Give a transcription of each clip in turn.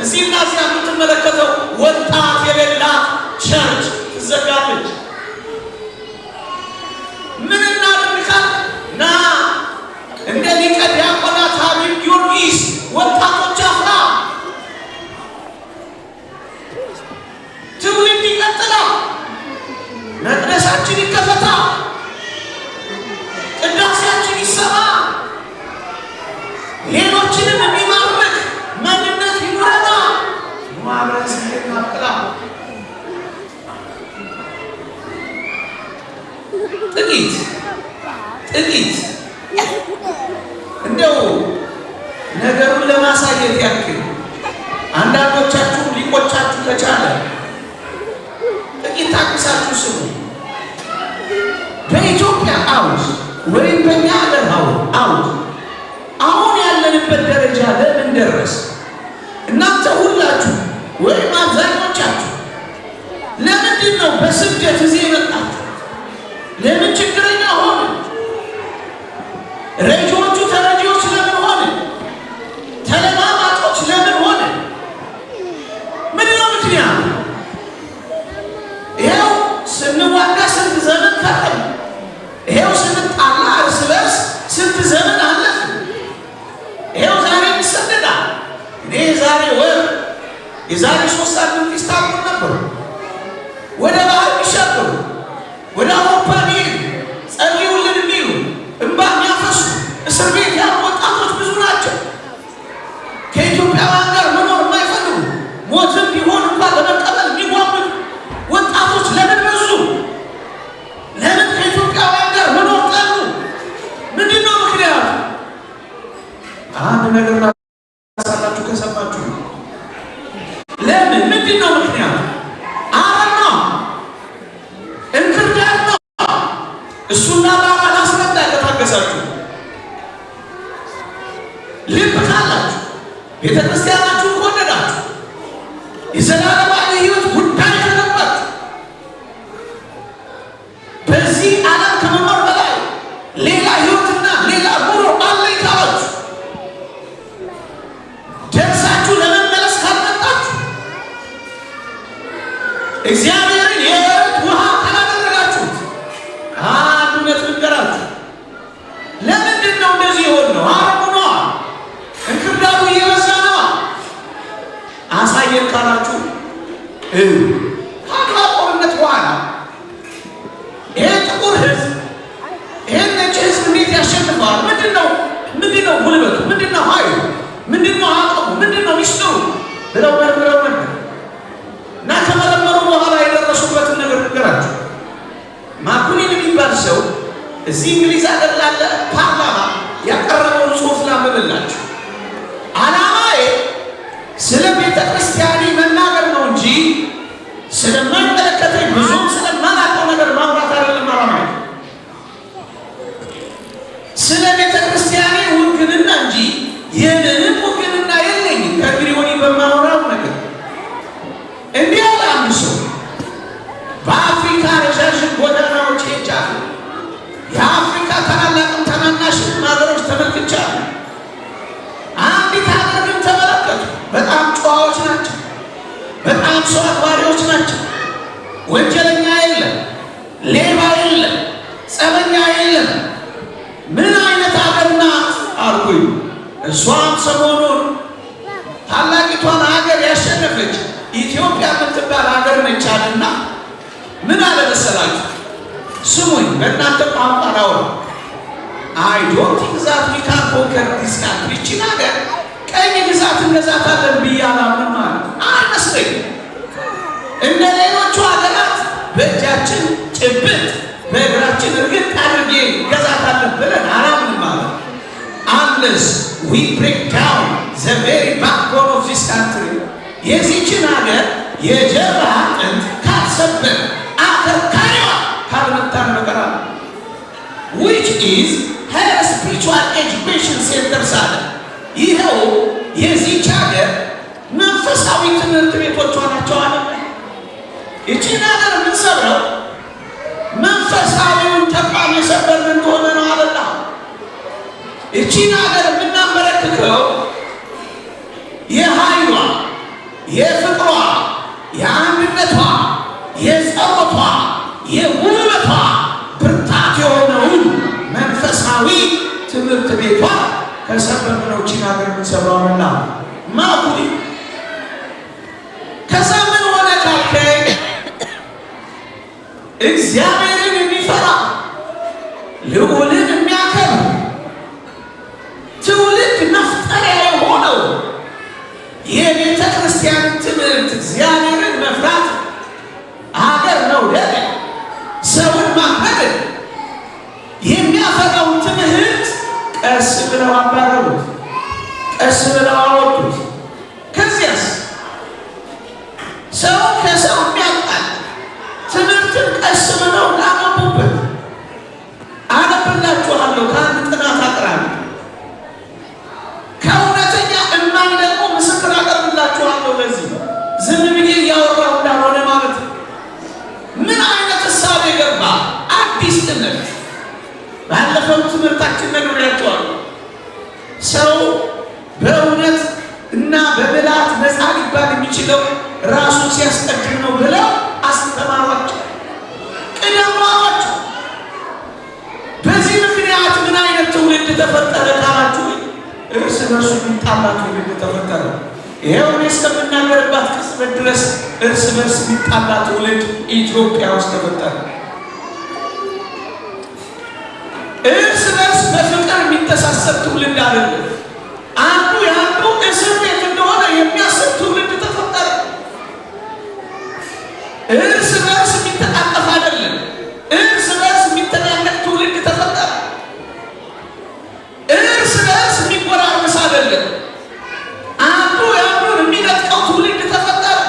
እዚህና እዚያ የምትመለከተው ወጣት የሌላ ቸርች ትዘጋለች። ምን እናድርጋለን? ና እንደ ሊቀ ዲያቆናት ሐቢብ ጊዮርጊስ ወጣቶች አፍራ። ትውልድ ይቀጥላል። መቅደሳችን ይከፈታ፣ ቅዳሴያችን ይሰማ፣ ሌሎችንም የሚማርክ ማንነት ይኖረና ማህበረሰብ ይናቀላ። ጥቂት እንደው ነገሩን ለማሳየት ያክል አንዳንዶቻችሁ ሊቆጫችሁ ከቻለ ጥቂት ታቅሳችሁ ስሙ። በኢትዮጵያ አውድ ወይም በእኛ ሀገር አውድ አሁን ያለንበት ደረጃ ለምን ደረስ? እናንተ ሁላችሁ ወይም አብዛኞቻችሁ ለምንድን ነው በስደት እዚህ የመጣችሁ? ለምን ችግረኛ ሆነ? ረጂዎቹ ተረጂዎች ለምን ሆነ? ተለማማጮች ለምን ሆነ? ምንድን ነው ምክንያቱ? ይኸው ስንዋጋ ስንት ዘመን ከረም፣ ይኸው ስንጣላ እርስ በርስ ስንት ዘመን አለፍ። ይኸው ዛሬ ይሰደዳል። እኔ የዛሬ ወር የዛሬ 3 ሳምንት ይስታቁን ነበሩ። ወደ ባህር ይሻገሩ፣ ወደ አውሮፓ ሚሄዱ፣ ጸልዩልን የሚሉ እንባ የሚያፈሱ እስር ቤት ያሉ ወጣቶች ብዙ ናቸው። ከኢትዮጵያውያን ጋር መኖር የማይፈልጉ ሞትም ቢሆን እንኳን ለመቀበል የሚጓጉት ወጣቶች ለምን በዙ? ለምን ከኢትዮጵያውያን ጋር መኖር ጠሉ? ምንድን ነው ምክንያቱ? አንድ ነገር ላሳላችሁ ከሰማችሁ ለምን ምንድን ነው ምክንያቱ? አረና እንክርዳድ ነው። እሱና ባባል አስረዳ ከታገሳችሁ ልብ ካላችሁ ቤተ ክርስቲያናችሁ ከወደዳችሁ የዘላለማዊ ሕይወት ጉዳይ ከገባችሁ በዚህ ዓለም ከመኖር በላይ ሌላ ሕይወትና ሌላ ኑሮ አለኝ ካላችሁ ደርሳችሁ ለመመለስ ካልመጣችሁ እግዚአብሔርን የሕይወት ውሃ ካላደረጋችሁት አንድ እውነት ልንገራችሁ። ለምንድን ነው እንደዚህ የሆነው? አረሙ ነዋ። እንክርዳዱ እየበዛ ነዋ። አሳየን ካላችሁ ከአድዋ ጦርነት በኋላ ይሄ ጥቁር ሕዝብ ይሄን ነጭ ሕዝብ እንዴት ያሸንፈዋል? ምንድን ነው ጉልበቱ? ምንድን ነው ኃይሉ? ምንድን ነው አቅሙ? ምንድን ነው ሚስጥሩ ብለው መርምረው ነበር እና ከመረመሩ በኋላ የደረሱበትን ነገር ንገራችሁ። ማኩኒን የሚባል ሰው እዚህ እንግሊዝ ሀገር ላለ ፓርላማ ያቀረበውን ጽሑፍ ላንብብላችሁ። ዓላማዬ ስለ ቤተ ክርስቲያኔ መናገር ነው እንጂ ስለማይመለከተኝ ብዙም ስለማላውቀው ነገር ማውራት አይደለም። ዓላማዬ ስለ ቤተ ክርስቲያኔ ውግንና እንጂ የምንም ውግንና የለኝም ከእንግዲህ ወዲህ በማወራው ነገር። እንዲህ ያለ አንድ ሰው በአፍሪካ ረዣዥም ጎዳናዎች ሄጃለሁ። የአፍሪካ ታላላቅም ታናናሽም ሀገሮች ተመልክቻለሁ። አንዲት ሀገር ግን ተመለከቱ። በጣም ጨዋዎች ናቸው። በጣም ሰው አክባሪዎች ናቸው። ወንጀለኛ የለም፣ ሌባ የለም፣ ጸበኛ የለም። ምን አይነት ሀገር ናት አልኩኝ። እሷም ሰሞኑን ታላቂቷን ሀገር ያሸነፈች ኢትዮጵያ የምትባል ሀገር ነች አለና ምን አለ መሰላችሁ? ስሙኝ፣ በእናንተ ቋንቋ ላውራ። አይ ዶንት ቲንክ ዛት ዊ ካን ኮንከር ዲስ ካንትሪ። ይህችን ሀገር ቀኝ ግዛት እንገዛታለን ብዬ አላምንም ማለት አይመስለኝም። እንደ ሌሎቹ ሀገራት በእጃችን ጭብጥ በእግራችን እርግጥ አድርጌ ገዛታለን ብለን አላምንም ማለት unless we break down the very backbone of this country። የዚህችን ሀገር የጀርባ አጥንት ካልሰበር አከርካሪዋ ካልመታን ነገር አለ which is her spiritual education centers አለ። ይኸው የዚህች ሀገር መንፈሳዊ ትምህርት ቤቶቿ ናቸው አለ። ይህችን ሀገር የምንሰብረው መንፈሳዊውን ተቋም የሰበርን እንደሆነ ነው አለላ። ይህችን ሀገር የምናመለክተው የኃይሏ የፍቅሯ፣ የአንድነቷ፣ የጸሎቷ፣ የውበቷ ብርታት የሆነውን መንፈሳዊ ትምህርት ቤቷ ከሰበብነው ቺን ሀገር የምንሰራውና ማኩሪ ከዛ ምን ሆነ ካልከኝ እግዚአብሔርን የሚፈራ ልዑልን የሚያከብር ትውልድ መፍጠሪያ የሆነው የቤተ ክርስቲያን ትምህርት እግዚአብሔርን መፍራት፣ ሀገር መውደድ፣ ሰውን ማክበር የሚያፈራውን ትምህርት ቀስ ብለው አባረሩት፣ ቀስ ብለው አወጡት። ከዚያስ ሰው ከሰው የሚያጣል ትምህርትን ቀስ ብለው ላመቡበት። አነብላችኋለሁ ከአንድ ጥናት አቅራቢ ከእውነተኛ እማኝ ደግሞ ምስክር አቀርብላችኋለሁ። ለዚህ ዝም ብዬ እያወራሁ እንዳልሆነ ማለት ነው። ምን አይነት እሳቤ ገባ? አዲስ ትምህርት ባለፈው ትምህርታችን ነግሬያቸዋለሁ። ሰው በእውነት እና በብልሃት ነፃ ሊባል የሚችለው ራሱን ሲያስቀድም ነው ብለው አስተማሯቸው፣ ቅደሟቸው። በዚህ ምክንያት ምን አይነት ትውልድ ተፈጠረ ካላችሁ እርስ በርሱ የሚጣላ ትውልድ ተፈጠረ። ይሄው እኔ እስከምናገርባት ቅጽበት ድረስ እርስ በርስ የሚጣላ ትውልድ ኢትዮጵያ ውስጥ ተፈጠረ። እርስ በርስ በፍቅር የሚተሳሰብ ትውልድ አይደለም። አንዱ የአንዱ እስር ቤት እንደሆነ የሚያስብ ትውልድ ተፈጠረ። እርስ በርስ የሚተቃቀፍ አይደለም። እርስ በርስ የሚተናነቅ ትውልድ ተፈጠረ። እርስ በርስ የሚጎራረስ አይደለም። አንዱ የአንዱን የሚነጥቀው ትውልድ ተፈጠረ።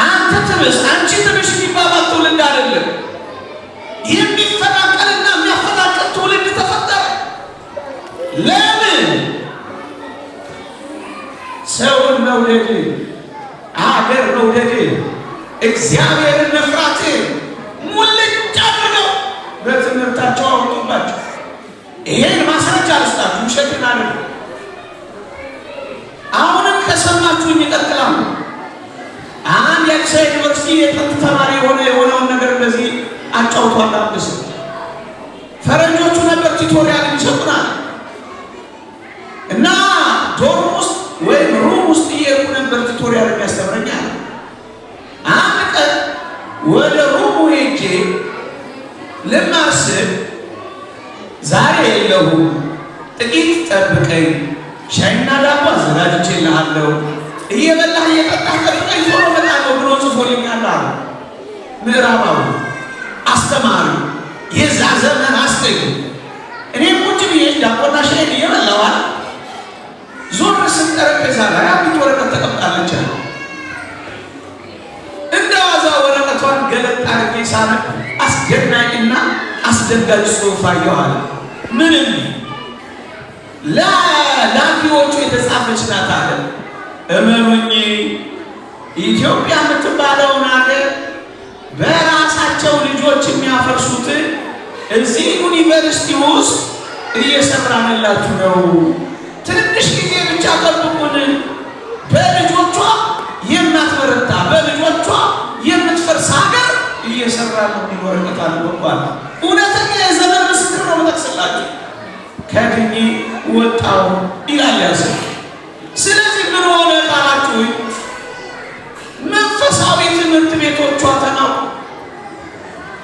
አንተ ትብስ አንቺ ትብሽ የሚባባል ትውልድ አይደለም። የሚፈናቀልና የሚያፈናቅል ትውልድ ተፈጠረ። ለምን? ሰውን መውደድ፣ አገር መውደድ፣ እግዚአብሔርን መፍራት ሙልጭ አድርገው በትምህርታቸው አወጡባቸው። ይሄን ማስረጃ ልስጣችሁ፣ ውሸትን አለ። አሁንም ከሰማችሁኝ ይቀጥላሉ። አንድ የአዲስ አበባ ዩኒቨርሲቲ የጥንት ተማሪ የሆነውን ነገር እንደዚህ አጫውቷል። አምስት ፈረንጆቹ ነበር ቱቶሪያል የሚሰጡናል እና ዶርም ውስጥ ወይም ሩም ውስጥ እየሄድኩ ነበር ቱቶሪያል የሚያስተምረኛል። አንድ ቀን ወደ ሩሙ ሄጄ ልማር ስል ዛሬ የለሁም፣ ጥቂት ጠብቀኝ፣ ሻይና ዳቦ አዘጋጅቼልሃለሁ፣ እየበላህ እየጠጣህ ጠብቀኝ፣ ቶሎ እመጣለሁ ብሎ ጽፎልኛል አሉ። ምዕራባዊ አስተማሪ የዛ ዘመን አስተኝ እኔም ቁጭ ብዬ ዳቦና ሻይን እየበላዋል። ዞር ስል ጠረጴዛ ላይ አንዲት ወረቀት ተቀምጣለች አለ። እንደ ዋዛ ወረቀቷን ገለጥ አድርጌ ሳነብ አስደናቂና አስደንጋጭ ጽሑፍ አየሁ አለ። ምንም ለላኪዎቹ የተጻፈች ናት አለ። እመኑኝ ኢትዮጵያ የምትባለውን ሀገር በራሳቸው ልጆች የሚያፈርሱትን እዚህ ዩኒቨርሲቲ ውስጥ እየሰራንላችሁ ነው። ትንሽ ጊዜ ብቻ ጠብቁን። በልጆቿ የማትበረታ በልጆቿ የምትፈርስ ሀገር እየሰራ ነው የሚወረቀታል ወቋል። እውነተኛ የዘመን ምስክር ነው መጠቅስላችሁ። ከድኜ ወጣው ይላል ያዘ። ስለዚህ ምን ሆነ ቃላችሁ? መንፈሳዊ ትምህርት ቤቶቿ ተናቁ።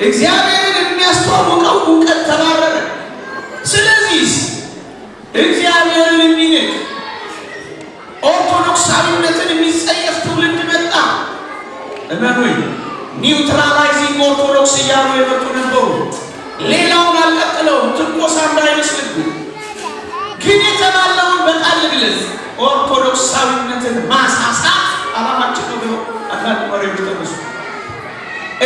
እግዚአብሔርን የሚያስተዋውቀው እውቀት ተባረረ። ስለዚህ እግዚአብሔርን የሚንቅ ኦርቶዶክሳዊነትን የሚጸየፍ ትውልድ መጣ። እመኑኝ፣ ኒውትራላይዚንግ ኦርቶዶክስ እያሉ የመጡ ነበሩ። ሌላውን አልቀጥለውም፣ ትንኮሳ እንዳይመስልብን። ግን የተባለውን በቃል ልግለጽ፣ ኦርቶዶክሳዊነትን ማሳሳት ዓላማችን ነው ብለው አንዳንድ መሪዎች ተነሱ።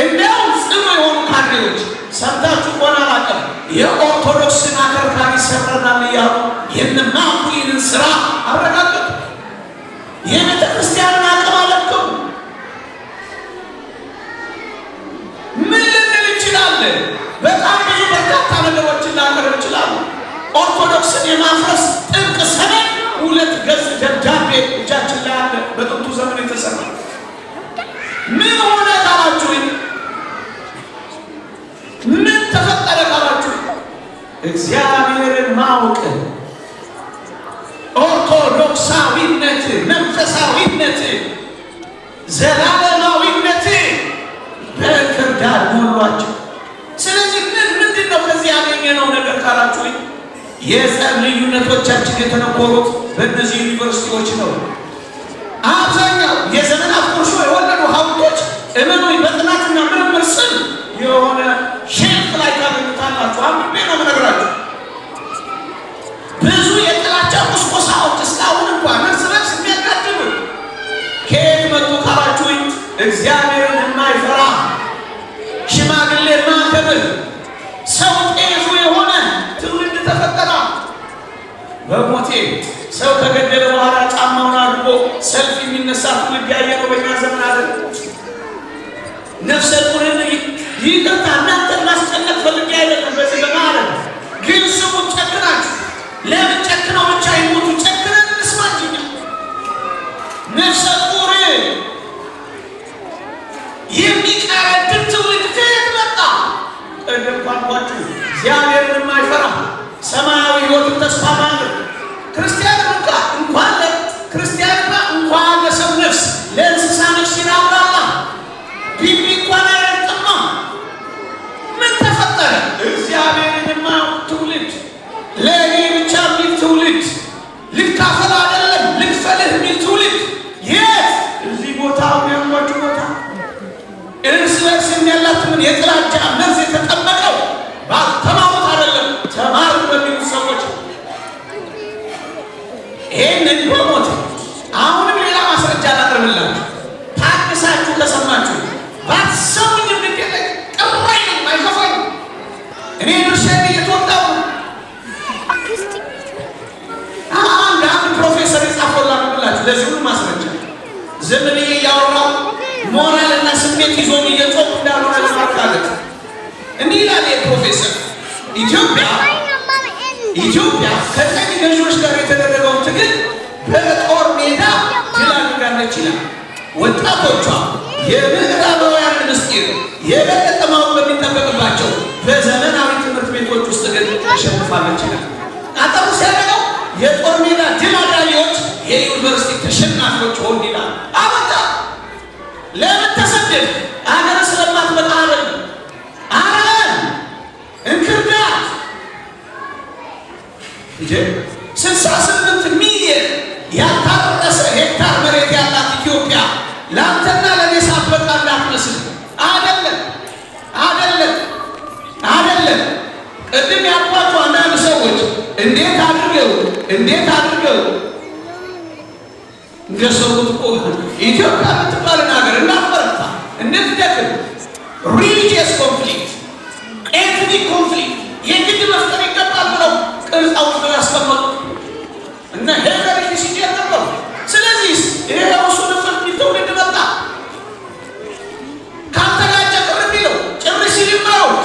እንዲያውም ጽኑ የሆኑ ካድሬዎች ሰምታችሁ ሆነ አላውቅም፣ የኦርቶዶክስን አከርካሪ ሰብረናል እያሉ የማኩሊንን ስራ አረጋገጡ። የቤተ ክርስቲያንን አቅም አለቀሙ። ምን ልንል እንችላለን? በጣም ብዙ በርካታ ነገሮችን ላቀርብ እንችላለን። ኦርቶዶክስን የማፍረስ ጥብቅ ሰነድ 2 ገጽ ደብዳቤ እጃችን መንፈሳዊነት፣ ዘላለማዊነት በእንክርዳድ ሞሏቸው። ስለዚህ ምንድን ነው ከዚህ ያገኘነው ነገር ካላችሁ የጸብ ልዩነቶቻችን የተነኮሩት በእነዚህ ዩኒቨርሲቲዎች ነው። አብዛኛው የዘመናት ቁርሾ የወለዱ ሀብቶች እመኑኝ በጥናትና ምርምር ስም የሆነ ሼልፍ ላይ ታገኙታላችሁ። አንብቤ ነው የምነግራችሁ። ብዙ የጥላቻ ቁስቆሳዎች እስካሁን እንኳን እርስ በርስ የሚያጋድሉ ከየት መጡ ካላችሁኝ እግዚአብሔርን የማይፈራ ሽማግሌ የማያከብር ሰው ጤፉ የሆነ ትውልድ ተፈጠረ። በሞቴ ሰው ከገደለ በኋላ ጫማውን አድርጎ ሰልፍ የሚነሳ ትውልድ ያየነው በእኛ ዘመን አለ። ነፍሰ ጡርን ይቅርታ እናንተን ማስጨነቅ ፈልጌ አይደለም። በዚህ በማለት ግን ስሙ ጨክናችሁ ለምን ጨክነው ብቻ ይሞቱ? ጨክነን እንስማጅኛ ነፍሰ ጡር የሚቀረድር ትውልድ ከየት መጣ? ቅድም ቋንቋችሁ እግዚአብሔርን የማይፈራ ሰማያዊ ሕይወትን ተስፋ ማድረግ ክርስቲያን እንኳን ለክርስቲያንና እንኳን ለሰው ነፍስ ለእንስሳ ነፍስ ይራራላ ቢቢ እንኳን አይረግጥማ። ምን ተፈጠረ? እግዚአብሔርን የማያውቅ ትውልድ፣ ለእኔ ብቻ የሚል ትውልድ፣ ልካፈል አይደለም ልክፈልህ የሚል ትውልድ። የት? እዚህ ቦታ ያሏችሁ ቦታ እርስ በርስ የሚያላትምን የጥላቻ መርዝ የተጠመቀው ባልተማሩት አይደለም ተማሩ በሚሉት ሰዎች። ይህንን በሞት አሁንም ሌላ ማስረጃ ላቅርብላችሁ። ታግሳችሁ ከሰማችሁ ባትሰሙኝ እንድትለኝ ቅራይ አይከፋኝ። እኔ ድርሻዬን እየተወጣሁ አንድ ፕሮፌሰር የጻፈው ላቅርብላችሁ። ለዚህ ሁሉ ማስረጃ ዝም ብዬ እያወራሁ ሞራልና ስሜት ይዞኝ እየጮኩ እንዳልሆነ ለማረጋገጥ እንዲህ ይላል ፕሮፌሰር። ኢትዮጵያ ከቀኝ ገዢዎች ጋር የተደረገው ትግል በጦር ሜዳ ድል አድርጋለች ይላል። ወጣቶቿ የምዕራባውያን ምስጢር የበለጠ ማወቅ በሚጠበቅባቸው በዘመናዊ ትምህርት ቤቶች ውስጥ ግን ተሸንፋለች ይላል። አጠሩ ሲያደርገው የጦር ሜዳ ድል አድራጊዎች የዩኒቨርሲቲ ተሸናፊዎች ሆን ይላል። አበቃ። ለምን ተሰደድ? አገር ስለማትበቃ አይደለም። አረን እንክርዳድ 68 ሚሊዮን ያልታረሰ ሄክታር መሬት ያላት ኢትዮጵያ ለአንተና ለእኔ ሳትበቃ እንዳትመስል። አይደለም አይደለም አይደለም። ቅድም ያልኳቸው አንዳንድ ሰዎች እንዴት አድርገው እንደሰሩት እኮ ኢትዮጵያ የምትባልን ሀገር እንዳትበረታ እንድትደክም ሪሊጂየስ ኮንፍሊክት፣ ኤትኒክ ኮንፍሊክት የግድ መፍጠር ይገባል ብለው ቅርጽ አውጥተው ያስቀመጡ እና ሄገር ሲጀር ነበሩ። ስለዚህ ይሄ እሱ ነፈር ትውልድ መጣ። ካልተጋጨ ቅር ቢለው ጭር ሲል ይማሩት፣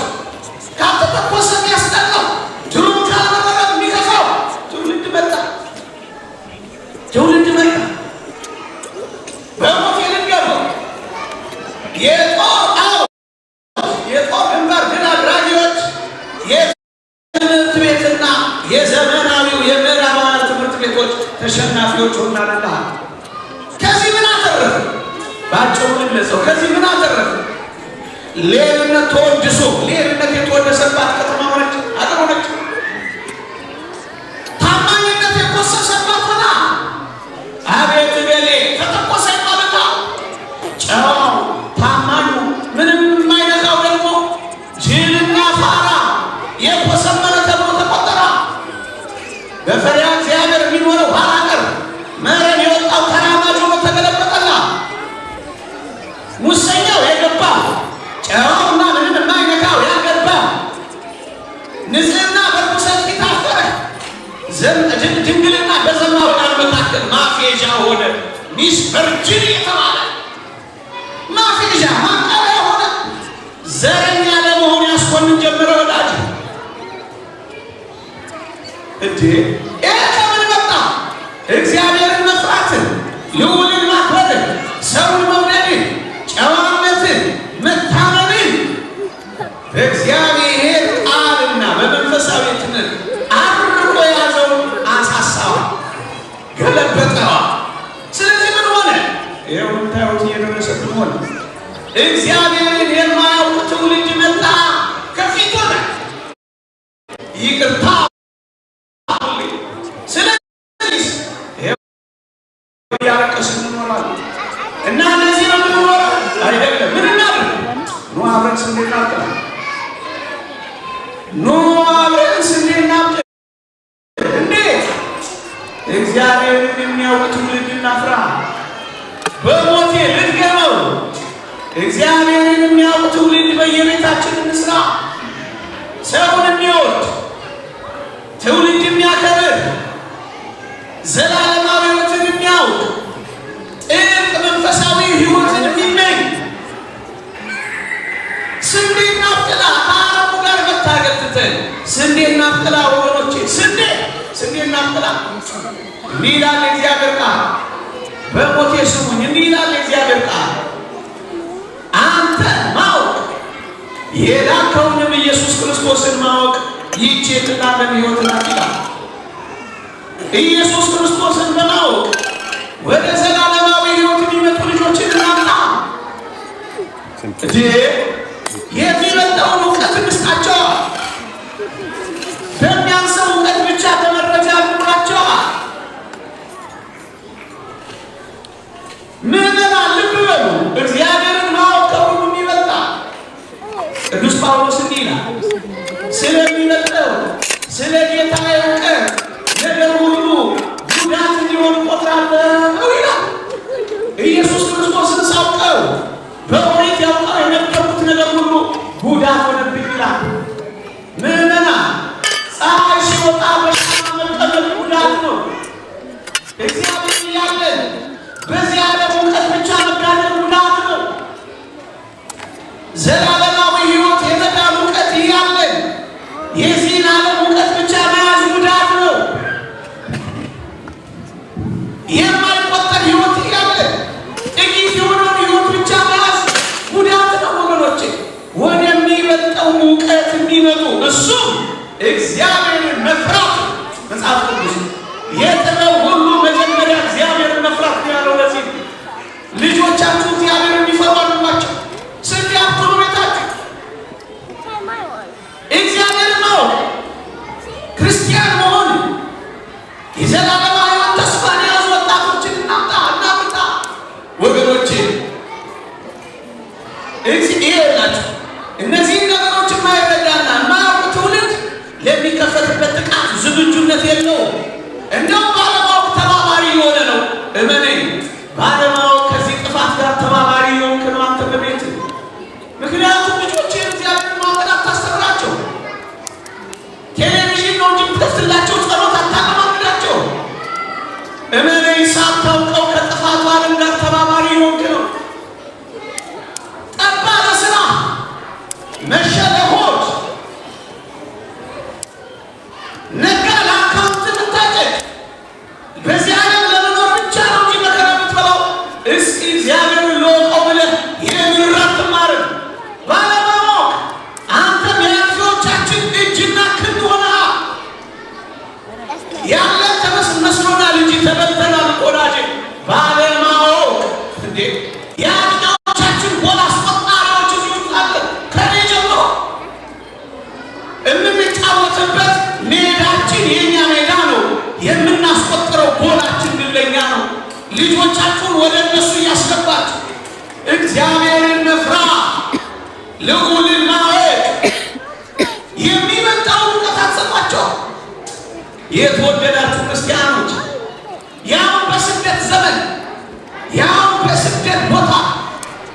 ካልተተኮሰ የሚያስጠላው ድሮም ካልበረረ የሚከፋው ትውልድ መጣ። በሞት የልንገረው የጦር ግንባር ድል አድራጊዎች የትምህርት ቤትና የዘመናዊው የምዕራባውያን ትምህርት ቤቶች ተሸናፊዎች ሆናለና ከዚህ ምን አተረፈ? ባጭሩ ልግለጸው። ከዚህ ምን አተረፈ? ሌብነት ተወድሶ ሌብነት የተወደሰባት ከተማ ሆነች፣ አገር ሆነች። ታማኝነት የኮሰሰባት ሆና አቤት ገሌ ተተኮሰ ይባልና ጨዋው ታማኙ ምንም የማይነካው ደግሞ ጅልና ፋራ የኮሰመነ ተብሎ ተቆጠረ። በፈሪሃ እግዚአብሔር የሚኖረው ኋላ ቀር መረን የወጣው ተራማጅ ሆኖ ተገለበጠላ። ሙሰኛው የገባ ጨዋውና ምንም የማይነካው ያገባ ንጽህና በርኩሰት ፊታፈረ ድንግልና በዘማውያን መካከል ማፌዣ ሆነ። ሚስ ቨርጂን የተባለ ማፌዣ ማጣሪያ ሆነ። ዘረኛ ለመሆን ያስኮንን ጀመረ። ወዳጅ እንዴ ከምን መጣ? እግዚአብሔርን መፍራትን፣ ልዑልን ማክበርን፣ ሰውን መውደድን፣ ጨዋነትን፣ መታመንን በእግዚአብሔር ቃልና በመንፈሳዊ ትምህርት አርቆ የያዘውን አሳሳዋ፣ ገለበጠዋ። እግዚአብሔርን የማያውቅ ትውልድ መጣ ከፊት ሆነ። ይቅርታ ስለዚህ ያለቀስን እንኖራለን እና ለዚህ ነው የምንኖረው አይደለም። ምን እናድርግ? ኑ አብረን ስንዴ እናብቅል። ኑ አብረን ስንዴ እናብቅል። እንዴት? እግዚአብሔርን የሚያውቅ ትውልድ እናፍራ። በሞቴ ልድገመው፣ እግዚአብሔርን የሚያውቅ ትውልድ በየቤታችን እንስራ። ሰውን የሚወድ ትውልድ የሚያከብር ዘላለማዊ ሕይወትን የሚያውቅ ጥልቅ መንፈሳዊ ሕይወትን የሚመኝ ስንዴ እናብቅላ። ከአረሙ ጋር መታገል ትተን ስንዴ እናብቅላ ወገኖቼ፣ ስንዴ እናብቅላ። እንዲህ ይላል የእግዚአብሔር ቃል። በሞቴ ስሙኝ። እንዲህ ይላል የእግዚአብሔር ቃል፣ አንተ ማወቅ የላከውንም ኢየሱስ ክርስቶስን ማወቅ ይህች የዘላለም ሕይወት ናት ይላል። ኢየሱስ ክርስቶስን በማወቅ ወደ ዘላለማዊ ሕይወት የሚመጡ ልጆችን እናምጣ። የሚመጣውን እውቀት እንስጣቸዋል። በሚያንሰው እውቀት ብቻ በመረጃ እንምራቸዋል። ምዕመናን ልብ በሉ፣ እግዚአብሔርን ማወቅ ከሁሉም ይበልጣል። ቅዱስ ጳውሎስ እንዲህ ይላል፣ ስለሚበልጠው ስለ ጌታ እውቀት ነገር ሁሉ ጉዳት እንዲሆን እቆጥራለሁ ይላል። ኢየሱስ ክርስቶስን ሳውቀው በኦሪት ያውቀው የነበርኩት ነገር ሁሉ ጉዳት ሆነብኝ ይላል። ምዕመናን ፀሐይ ሲወጣ በሻማ መጠመቅ ጉዳት ነው። እግዚአብሔር እያለን በዚህ ዓለም እውቀት ብቻ መጋደል ጉዳት ነው። ዘላለማዊ ሕይወት የመዳን እውቀት እያለን የዚህን ዓለም እውቀት ብቻ መያዝ ጉዳት ነው። የማይቆጠር ሕይወት እያለን ጥቂት የሆነውን ሕይወት ብቻ መያዝ ጉዳት ነው ወገኖቼ። ወደሚበልጠው እውቀት የሚመጡ እሱም እግዚአብሔርን መፍራት መጽሐፍ ቅዱስ የጥበብ ሁሉ መጀመሪያ እግዚአብሔርን መፍራት ነው ያለው። ለዚህ ልጆቻችሁ እግዚአብሔርን የሚፈሩ አሉባቸው። ስንዴ አብቅሉ ቤታችሁ። እግዚአብሔርን ማወቅ ክርስቲያን መሆን የዘላለም ሕይወት ተስፋን የያዙ ወጣቶችን እናምጣ ወገኖቼ። ይኸውላችሁ እነዚህን ነገሮች የማይረዳና የማያውቅ ትውልድ ለሚከፈትበት ጥቃት ዝግጁነት የለውም። እንደውም ባለማወቅ ተባባሪ የሆነ ነው። እመነኝ፣ ባለማወቅ ከዚህ ጥፋት ጋር ተባባሪ የሆንክ ነው አንተ በቤት። ምክንያቱም ልጆችን እግዚአብሔር ማወቅ አታስተምራቸው። ቴሌቪዥን ነው እንጂ የምትከፍትላቸው ጸሎት አታለማምዳቸው። እመነኝ፣ ሳታውቀው ከጥፋቱ ዓለም ጋር ተባባሪ የሆንክ ነው። ጠባ ለስራ መሸ ለሆድ ነጋ ለአካውንት የምታጨቅ በዚህ ዓለም ለመኖር ብቻ ነው እንጂ መከራ የምትበላው። እስኪ እግዚአብሔርን ልወቀው ብለህ ይህንን ራት ትማርን። ባለማወቅ አንተም የአጥፊዎቻችን እጅና ክንድ ሆነሃል። ያለን ተመስሎናል እንጂ ተበልተናል ወዳጄ። ባለማወቅ እንዴ የአጥፊዎቻችን ጎል አስቆጣሪዎች ይሉታለን። ከኔ ጀምሮ የምንጫወትበት ሜዳችን የኛ ሜዳ ነው። የምናስቆጥረው ጎላችን ግን ለኛ ነው። ልጆቻችሁን ወደ እነሱ እያስገባችሁ እግዚአብሔርን መፍራት፣ ልዑልን ማወቅ፣ የሚመጣውን እውቀት አትሰጧቸው። የተወደዳችሁ ክርስቲያኖች፣ ያው በስደት ዘመን፣ ያው በስደት ቦታ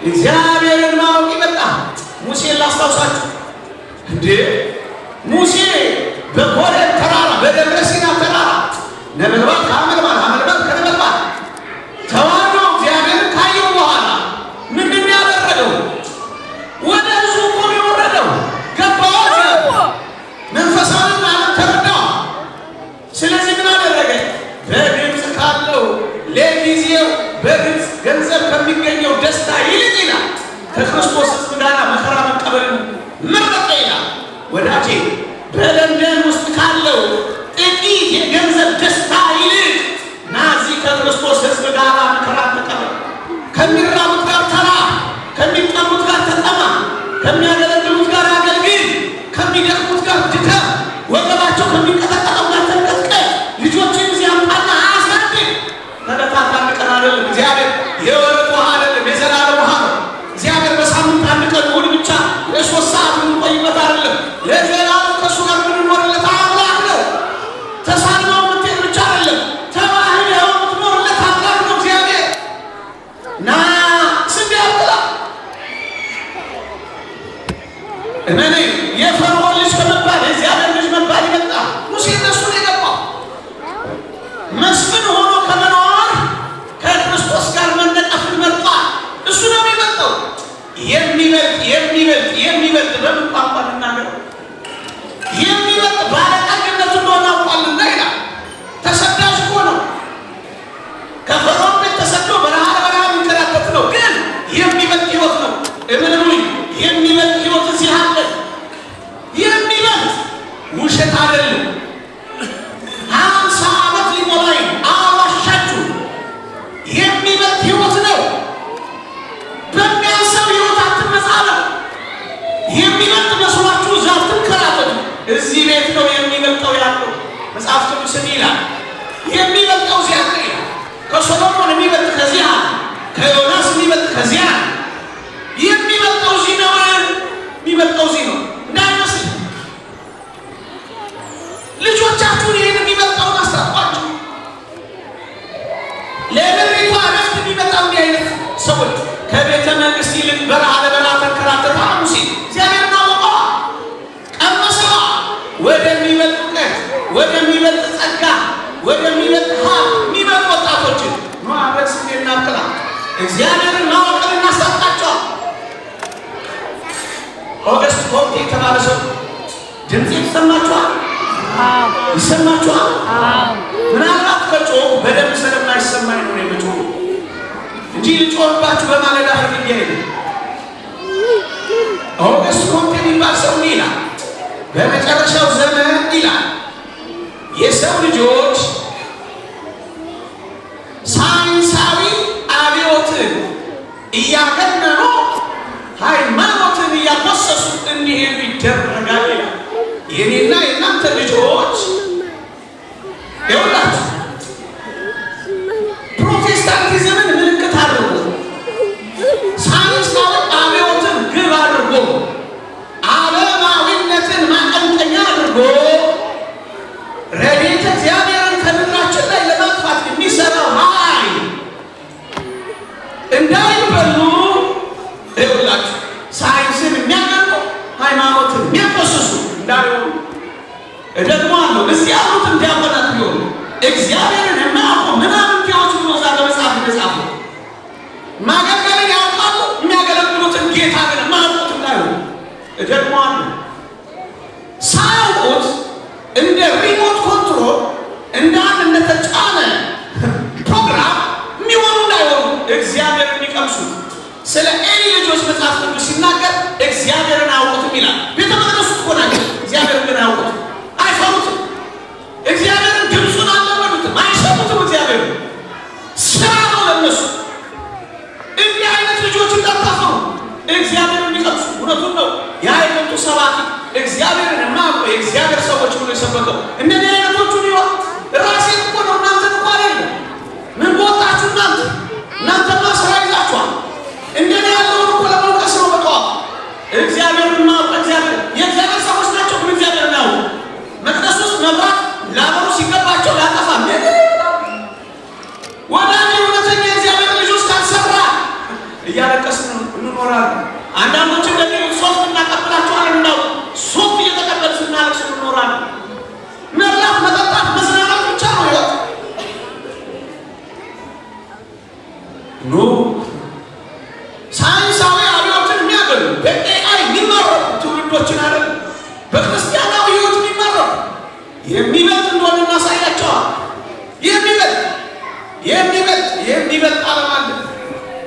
እግዚአብሔርን ማወቅ ይመጣል። ሙሴን ላስታውሳችሁ እንዴ! ሙሴ በኮሬብ ተራራ በደብረ ሲና ተራራ ነበልባል ከአመልባል አመልባል ከነበልባል ተዋህዶ እግዚአብሔርን ካየው በኋላ ምንድን ያደረገው? ወደ ሕዝቡ እኮ የወረደው ገባዎች መንፈሳዊ ዓለም ተረዳው። ስለዚህ ምን አደረገ? በግብፅ ካለው ለጊዜው በግብፅ ገንዘብ ከሚገኘው ደስታ ይልቅ ይላል ከክርስቶስ ሕዝብ ጋር መከራ መቀበልን መረጠ ይላል። ወዳጄ በለንደን ውስጥ ካለው ጥቂት የገንዘብ ደስታ ይልቅ ናዚ ከክርስቶስ ሕዝብ ጋር መከራ ተቀበል። ከሚራቡት ጋር ተራ፣ ከሚጠሙት አይደለም። እግዚአብሔር የወረት ውሃ አይደለም፣ የዘላለም ውሃ ነው። እግዚአብሔር በሳምንት አንድ ቀን እሑድ ብቻ ለ3 ሰዓት የምንቆይበት አይደለም። ለዘላለም ከእሱ ጋር የምንኖርለት አምላክ ነው። ተሳልመው የምትሄድ ብቻ አይደለም፣ ተዋህደው የምትኖርለት አምላክ ነው እግዚአብሔር። ና ስንዴ አብላ እኔ የፈርዖን ልጅ ከመባል የእግዚአብሔር ልጅ መባል ይመጣ። ሙሴ እነሱ ነው የገባው። መስፍን ሆኖ ከመኖር ከክርስቶስ ጋር መነቀፍን መርጧል። እሱ ነው የሚመጣው። የሚበልጥ በምን ቋንቋ ልናገረው? የሚበልጥ ባለጠግነቱ እንደሆነ አውቋልና ይላል። ተሰዳጅ እኮ ነው። ከፈርዖን ቤት ተሰዶ በረሃ የሚንከራተት ነው። ግን የሚበልጥ ሕይወት ነው። እምንሉኝ የሚበልጥ ሕይወት እዚህ አለ። የሚበልጥ ውሸት አይደለም። 50 ዓመት ሊሞላኝ አዋሻችሁ። የሚበልጥ ሕይወት ነው። በሚያንሰው ሕይወት አትመጻለው። የሚበልጥ መስሏችሁ እዛ አትንከራተቱ። እዚህ ቤት ነው የሚበልጠው ያለው። መጽሐፍ ቅዱስ ይላል የሚበልጠው እዚያ ነው ይላል። ከሶሎሞን የሚበልጥ ከዚያ፣ ከዮናስ የሚበልጥ ከዚያ። የሚበልጠው እዚህ ነው። የሚበልጠው እዚህ ነው እንዳይመስል። ልጆቻችሁን ይህን የሚበልጠውን አስታጥቋቸው። ለምድሪቷ ረፍት የሚመጣ እንዲህ አይነት ሰዎች ከቤተ መንግስት ይልቅ በረሃ ለበረሃ ተንከራተቱ። ሙሴ እግዚአብሔርን አወቀዋ፣ ቀመሰዋ። ወደሚበልጥ እውቀት፣ ወደሚበልጥ ጸጋ፣ ወደሚበልጥ ሀብት የሚመጡ ወጣቶችን ማዕረግ ስንዴ እናብቅላ። እግዚአብሔርን ማወቅን እናስታጥቃቸዋል። ኦገስት ኮምቴ የተባለ ሰው ድምፅ ይሰማችኋል? ይሰማችኋል? ምናልባት ከጮህ በደንብ ስለማይሰማኝ ነው የምጮህ እንጂ ልጮህባችሁ በማለዳ ፈልጌ ሄደ። ኦገስት ኮምቴ የሚባል ሰው ይላል በመጨረሻው ዘመን ይላል የሰው ልጆች ሳይንሳዊ አብዮትን እያገነኑ ሃይማኖትን እያቆሰሱ እንዲሄዱ ይደረጋል ይላል። የኔና የእናንተ ልጆች ይኸውላችሁ ፕሮቴስታንቲዝምን ምልክት አድርጎ ሳይንሳዊ አብዮትን ግብ አድርጎ ዓለማዊነትን ማቀንቀኛ አድርጎ ረድኤተ እግዚአብሔርን ከምድራችን ላይ ለማጥፋት የሚሰራው ኃይል እንዳይበሉ ይኸውላችሁ ሳይንስን የሚያቀርቡ ሃይማኖትን የሚያቆስሱ እንዳይሆኑ ደግሞ አለው። እዚህ ያሉት እንዲያቆናት ቢሆኑ እግዚአብሔርን የማያውቁ ምናምንቴዎች ብሎ እዛ በመጽሐፍ የተጻፉ ማገልገልን ያውቃሉ፣ የሚያገለግሉትን ጌታ ግን የማያውቁት እንዳይሆኑ ደግሞ አሉ። ሳያውቁት እንደ ሪሞት ኮንትሮል እንደ አንድ እንደተጫነ ፕሮግራም የሚሆኑ እንዳይሆኑ እግዚአብሔር የሚቀምሱት። ስለ ኤሊ ልጆች መጽሐፍ ቅዱስ ሲናገር እግዚአብሔርን አያውቁትም ይላል። ቤተ መቅደሱ እኮ ናቸው። እግዚአብሔርን ግን አያውቁትም፣ አይፈሩትም። እግዚአብሔርን ድምፁን አልለመዱትም፣ አይሰሙትም። እግዚአብሔር ስራ ነው ለነሱ። እንዲህ አይነት ልጆች እንዳታፈሩ እግዚአብሔርን የሚቀምሱ። እውነቱን ነው። የሃይማኖቱ ሰባኪ እግዚአብሔርን የማያውቁ የእግዚአብሔር ሰዎች ብሎ የሰበከው እንደዚህ አይነቶቹን ይሆን ራሴ እኮ ነው። እናንተ እኮ አይደለም። ምን ቦታችሁ እናንተማ ስራ ይዛችኋል። እንደኔ ያለውን እኮ ለመውቀስ ነው። በጠዋት እግዚአብሔርን የማያውቁ የእግዚአብሔር ሰዎች ናቸው፣ ግን እግዚአብሔርን አያውቁ። መቅደስ ውስጥ መብራት ላበሩ ሲገባቸው ላጠፋ ወዳጅ እውነተኛ የእግዚአብሔር ልጆች ካልሰራ እያለቀስን እንኖራለን። አንዳንዶች እንደሚሉት ሶፍት እናቀብላቸዋለን። እንዳው ሶፍት እየተቀበል ስናለቅስ እንኖራለን። መብላት፣ መጠጣት፣ መዝናናት ብቻ ነው ህይወት። ኖ ሳይንሳዊ አብዮትን የሚያገሉ በኤአይ የሚመረጡ ትውልዶችን አይደል፣ በክርስቲያናዊ ህይወት የሚመረጡ የሚበልጥ እንደሆነ እናሳያቸዋል። የሚበልጥ ዓለም አለ።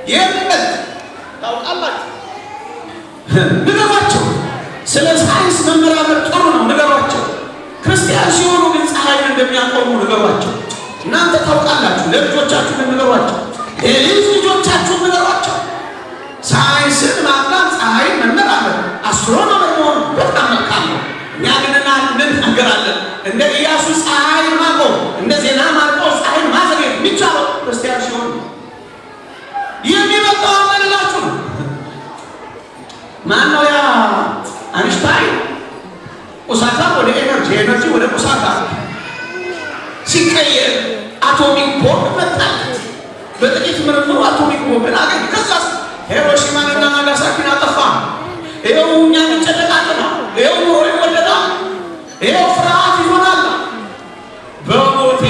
የሚበልጥ ታውቃላችሁ። ንገሯቸው። ስለ ሳይንስ መመራመር ጥሩ ነው፣ ንገሯቸው። ክርስቲያን ሲሆኑ ግን ፀሐይን እንደሚያቆሙ ንገሯቸው። እናንተ ታውቃላችሁ። ለልጆቻችሁ ንገሯቸው፣ ለልጅ ልጆቻችሁ ንገሯቸው። ሳይንስን ማጥናት፣ ፀሐይን መመራመር፣ አስትሮኖመር መሆን በጣም መልካም ነው። እኛ ግን እንናገራለን እንደ ኢያሱ ፀሐይን ማቆም፣ እንደ ዜና ማርቆስ ፀሐይን ማዘግየት የሚቻለው ክርስቲያን ሲሆን ቁሳታ ወደ ኤነርጂ፣ ኤነርጂ ወደ ቁሳታ ሲቀየር አቶሚክ ቦምብ መጣለት። በጥቂት ምርምሩ አቶሚክ ቦምብን አገኘ። ከዛስ ሂሮሺማንና ናጋሳኪን አጠፋ። ይኸው እኛ እንጨነቃለን፣ ይኸው ኑሮ ይወደዳል፣ ይኸው ፍርሃት ይሆናል። በሞቴ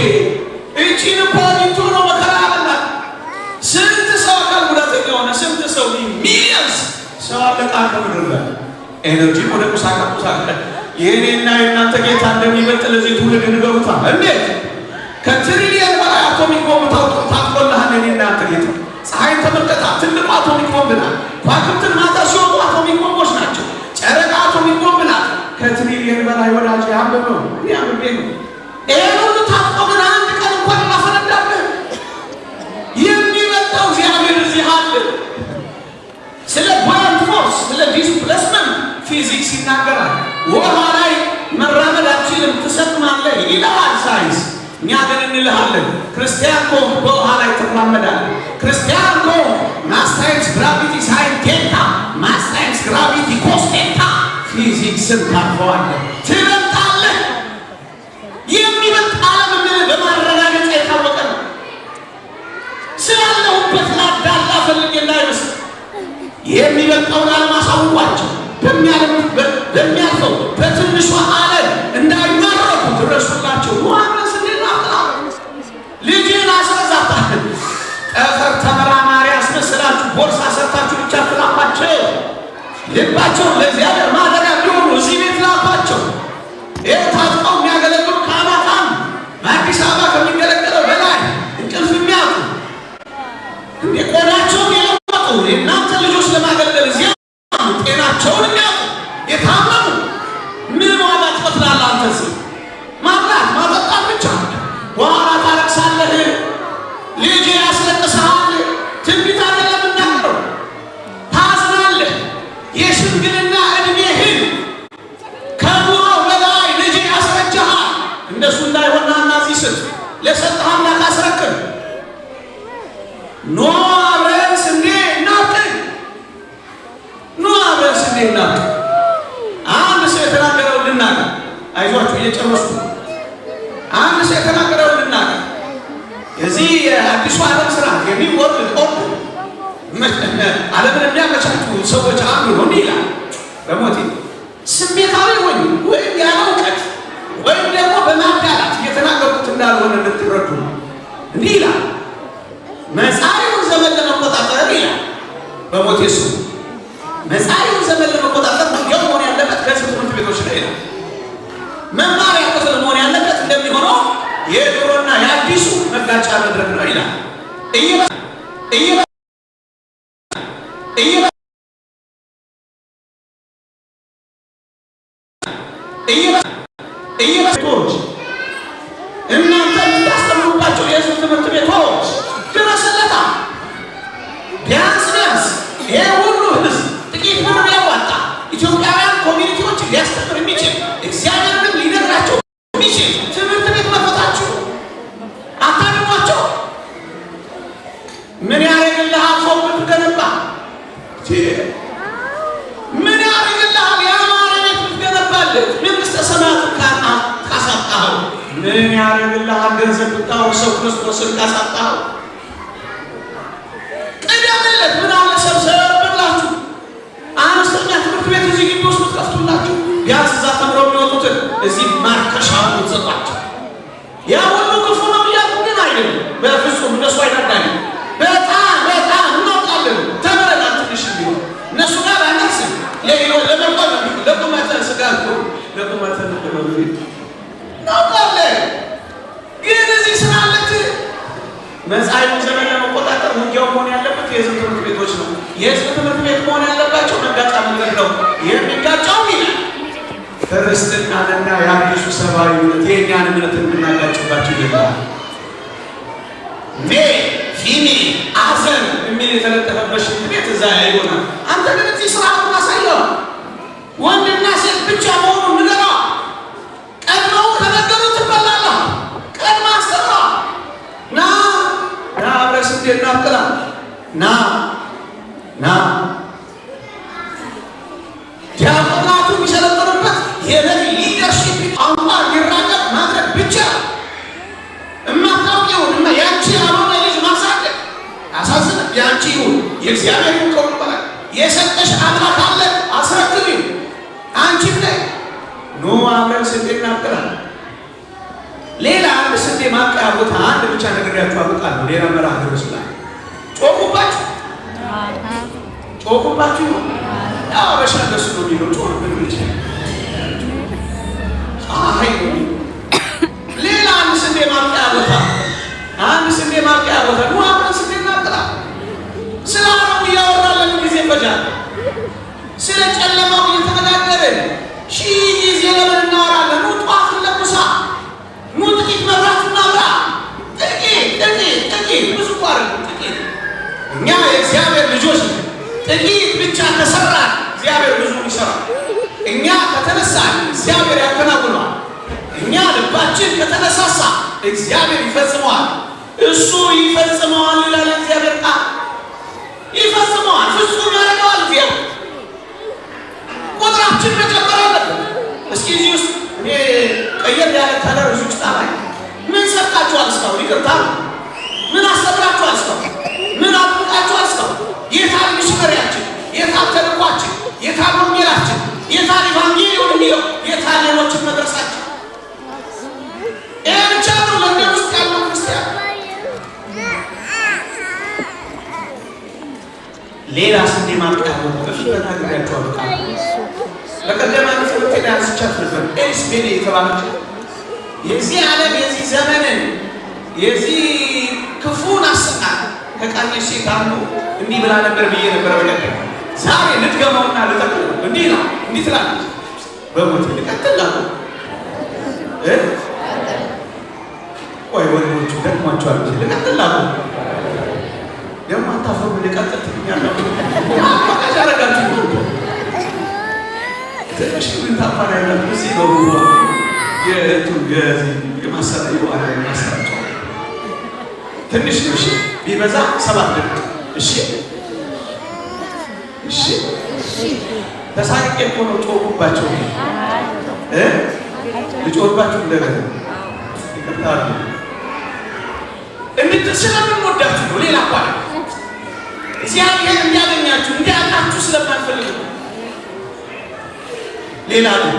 እቺን እኮ አግኝቶ ነው መከራ ያበላል። ስንት ሰው አካል ጉዳተኛ ሆነ፣ ስንት ሰው ሚሊየንስ ሰው አለቃ ከምድር ላይ ኤነርጂ ወደ ቁሳቃ የእኔና የእናንተ ጌታ እንደሚበልጥ ለዚህ ትውልድ ንገሩታል። እንዴት? ከትሪሊየን በላይ አቶሚክ ቦምብ ታጥቆልሃል። የእኔና የእናንተ ጌታ ፀሐይን ተመልከታ፣ ትልቁ አቶሚክ ቦምብ ናት። ከዋክብትን ማታ ሲወጡ አቶሚክ ቦምቦች ናቸው። ጨረቃ አቶሚክ ቦምብ ናት። ከትሪሊየን በላይ ወዳጅ ያንብብ ነው ያንብቤ ነው። ይህን ሁሉ ታጥቆ ግን አንድ ቀን እንኳን እናፈነዳለን። የሚመጣው እግዚአብሔር እዚህ አለ። ስለ ቡያንት ፎርስ፣ ስለ ዲስፕሌስመንት ፊዚክስ ይናገራል። ውሃ ላይ መራመድ አትችልም ትሰጥማለህ ይልሃል ሳይንስ። እኛ ግን እንልሃለን ክርስቲያን ከሆንክ በውሃ ላይ ትራመዳለህ። ክርስቲያን ከሆንክ ማስ ታይምስ ግራቪቲ ሳይን ቴታ፣ ማስ ታይምስ ግራቪቲ ኮስ ቴታ፣ ፊዚክስን ታልፈዋለህ፣ ትበልጣለህ። የሚበልጥ ዓለም ምን በማረጋገጫ የታወቀ ነው። ስላለሁበት ላዳላ ፈልጌ እንዳይመስል የሚበልጠውን ዓለም አሳውቋቸው። በሚያልፈው በትንሿ ዓለም እንዳይማረኩ ድረሱላቸው። ዮሐንስ እንዲናፍራ ልጅን አስረዛታ ጠፈር ተመራማሪ አስመስላችሁ ቦርሳ ሰርታችሁ ብቻ ትላኳቸው። ልባቸውን ለእግዚአብሔር ማደሪያ እንዲሆኑ እዚህ ቤት ላኳቸው። ይህ ታጥቀው የሚያገለግሉ ካህናት በአዲስ አበባ ከሚገለገለው በላይ እንቅልፍ የሚያጡ የቆዳቸውን የለወጡ የእናንተ ልጆች ለማገልገል እዚያ ጤናቸውን የሚያውቁ የታመሙ ምን ዋጋ ትከፍላለህ? አንተ እዚህ ማብላት ማጠጣት ብቻ በኋላ ታለቅሳለህ። ልጅ ያስለቅስሃል። ትንቢት አይደለም የምናገረው፣ ታዝናለህ። የሽምግልና ዕድሜህን ከኑሮ በላይ ልጅ ያስረጃሃል። እንደሱ እንዳይሆን ና እዚህ ስጥ፣ ለሰጠህ አምላክ አስረክብ። ኖ አብረን ስንዴ እናብቅል፣ ኖ አብረን ስንዴ እናብቅል። አንድ ሰው የተናገረው ልናገር፣ አይዟችሁ እየጨረስኩ። አንድ ሰው የተናገረው ልናገር። የዚህ የአዲሱ ዓለም ስራ የሚወርድ ኦፕ ዓለምን የሚያመቻቹ ሰዎች አንዱ ነው። እንዲህ ይላል፣ በሞቴ ስሜታዊ ሆኝ ወይም ያለ እውቀት ወይም ደግሞ በማዳላት እየተናገርኩት እንዳልሆነ እንድትረዱ ነው። እንዲህ ይላል፣ መጻኢውን ዘመን ለመቆጣጠር ይላል በሞቴ እሱ መጻኢውን ዘመን ለመቆጣጠር ውጊያው መሆን ያለበት ከዚህ ትምህርት ቤቶች ላይ ነው። መማሪያ ክፍል መሆን ያለበት እንደሚሆነው የድሮና የአዲሱ መጋጫ መድረክ ነው ይላል። እየበቶች እናንተ የምታስተምሩባቸው የህዝብ ትምህርት ቤቶች ድረስለታ። ቢያንስ ይሄ ሁሉ ህዝብ ጥቂት ብር ያዋጣ ኢትዮጵያውያን ኮሚኒቲዎችን ሊያስተምር የሚችል እግዚአብሔርንም ሊነግራቸው የሚችል ትምህርት ቤት መፈታችሁ አታድሟቸው። ምን ያደርግልሃል? ሰው ብትገነባ ምን ያደርግልሃል? የአማረ ቤት ብትገነባለት መንግሥተ ሰማያትን ካሳጣኸው ምን ያደርግልሃል? ገንዘብ ብታወርሰው ክርስቶስን ካሳጣኸው ቅደምለት። ምን አለ ሰብሰብ ብላችሁ አነስተኛ ትምህርት ቤት እዚህ ግቢ ውስጥ ትከፍቱላችሁ። ቢያንስ እዛ ተምረው የሚወጡትን እዚህ ማርከሻው ትሰጧቸው። ያ ሁሉ ክፉ ነው እያልኩ ግን አይደለም፣ በፍጹም እነሱ አይረዳኝ። በጣም እናውቃለን፣ ተምረናል። ትንሽ ቢሆን እነሱ ጋር አነስም ለቁመተ ስጋ ለቁመተ እናውቃለን። ግን እዚህ ስናለት መጻኢውን ዘመን ለመቆጣጠር ውጊያው መሆን ያለበት የህዝብ ትምህርት ቤቶች ነው። የህዝብ ትምህርት ቤት መሆን ያለባቸው መጋጫ መንገድ ነው። የሚጋጫው ይላል ክርስትናንና የአዲሱ ሰብአዊነት የእኛን እምነት የምናጋጭባቸው ይላል። ፊሚ አዘን የሚል የተለጠፈበት ሽንት ቤት እዛ ይሆናል። አንተ ግን እዚህ ስርዓቱን አሳየው። ወንድና ሴት ብቻ መሆኑን ንገራ። ቀድመው ከነገሩ ትበላለህ። ቀድማ አሰራ ና አብረን ስንዴ እናብቅላ ና ዲያቆናቱ የሚሰለጥኑበት የነቢ ያንቺ ይሁን የእግዚአብሔር ይሁን በላይ የሰጠሽ አምላክ አለ አስረክቢው። አንቺም ላይ ኖ አብረን ስንዴ እናቅላለን። ሌላ አንድ ስንዴ ማብቀያ ቦታ አንድ ብቻ ነግሬያችሁ አብቃለሁ። ሌላ መርሃ ግብር ስላለ ጮኩባችሁ ያው አበሻ እንደሱ ነው የሚለው ጮክ ምን ይችላል። ሌላ አንድ ስንዴ ማብቀያ ቦታ ኑ አብረን ስንዴ እናቅላለን። ስለ አረሙ እያወራለን ጊዜ ፈጃል። ስለ ጨለማው እየተነጋገርን ሺህ ጊዜ ለምን እናወራለን? ኑ ጧፍ ለኩሳ ኑ ጥቂት መብራት እናብራ። ጥቂት ብዙ ቋር ጥቂት እኛ የእግዚአብሔር ልጆች ጥቂት ብቻ ተሰራን እግዚአብሔር ብዙ ይሰራል። እኛ ከተነሳን እግዚአብሔር ያከናውነዋል። እኛ ልባችን ከተነሳሳ እግዚአብሔር ይፈጽመዋል። እሱ ይፈጽመዋል ይላል እግዚአብሔር ቃል። ይፈጽመዋል፣ ፍጹም ያደርገዋል። እግዚአብሔር ቁጥራችን መጨመር አለበት። እስኪ እዚህ ውስጥ እኔ ቀየር ያለ ከለር እዚህ ውስጥ አላይ ምን ሰርታችኋል እስካሁን? ይቅርታ ምን አስተምራችኋል እስካሁን? ምን አጥምቃችኋል እስካሁን? የታል ሚሽነሪያችን? የታል ተልኳችን? የታል ወንጌላችን? የታል ኢቫንጌሊዮን የሚለው? የታል ሌሎችን መድረሳችን? ይሄ ብቻ ነው ለእኛ ውስጥ ያለው ክርስቲያን። ሌላ ስንዴ ማብቀያ ቦታ በፊት ተናግሬያችኋለሁ። በቀደም አንድ ትምህርት ላይ አንስቻት ነበር። ኤልስቤል የተባለች የዚህ ዓለም የዚህ ዘመንን የዚህ ክፉን አሰናል ከቃኘሽ ሴት አንዱ እንዲህ ብላ ነበር ብዬ ነበር። በቀደም ዛሬ ልትገማውና ልጠቅለው እንዲህ ነው እንዲህ ትላለች። በሞት ልቀጥል ላሉ ቆይ ወንዶቹ ደክሟቸዋል። ልቀጥል ላሉ ደግሞ አታፈሩ ልቀጥል ትኛለሁ ያረጋችሁ ትንሽ ምን ታፋራ ያለው እዚህ ነው የማሰራዩ አለ ማሰራቸው ትንሽ ነው። እሺ ቢበዛ 7 ደቂቃ እሺ ተሳቅቄ እኮ ነው ጮኩባቸው ልጮህባችሁ እንደገና ይቅርታሉ ስለምንወዳችሁ ነው። ሌላ ቋል እግዚአብሔር እንዲያገኛችሁ እንዲያውቃችሁ ስለማንፈልግ ነው። ሌላ ነው።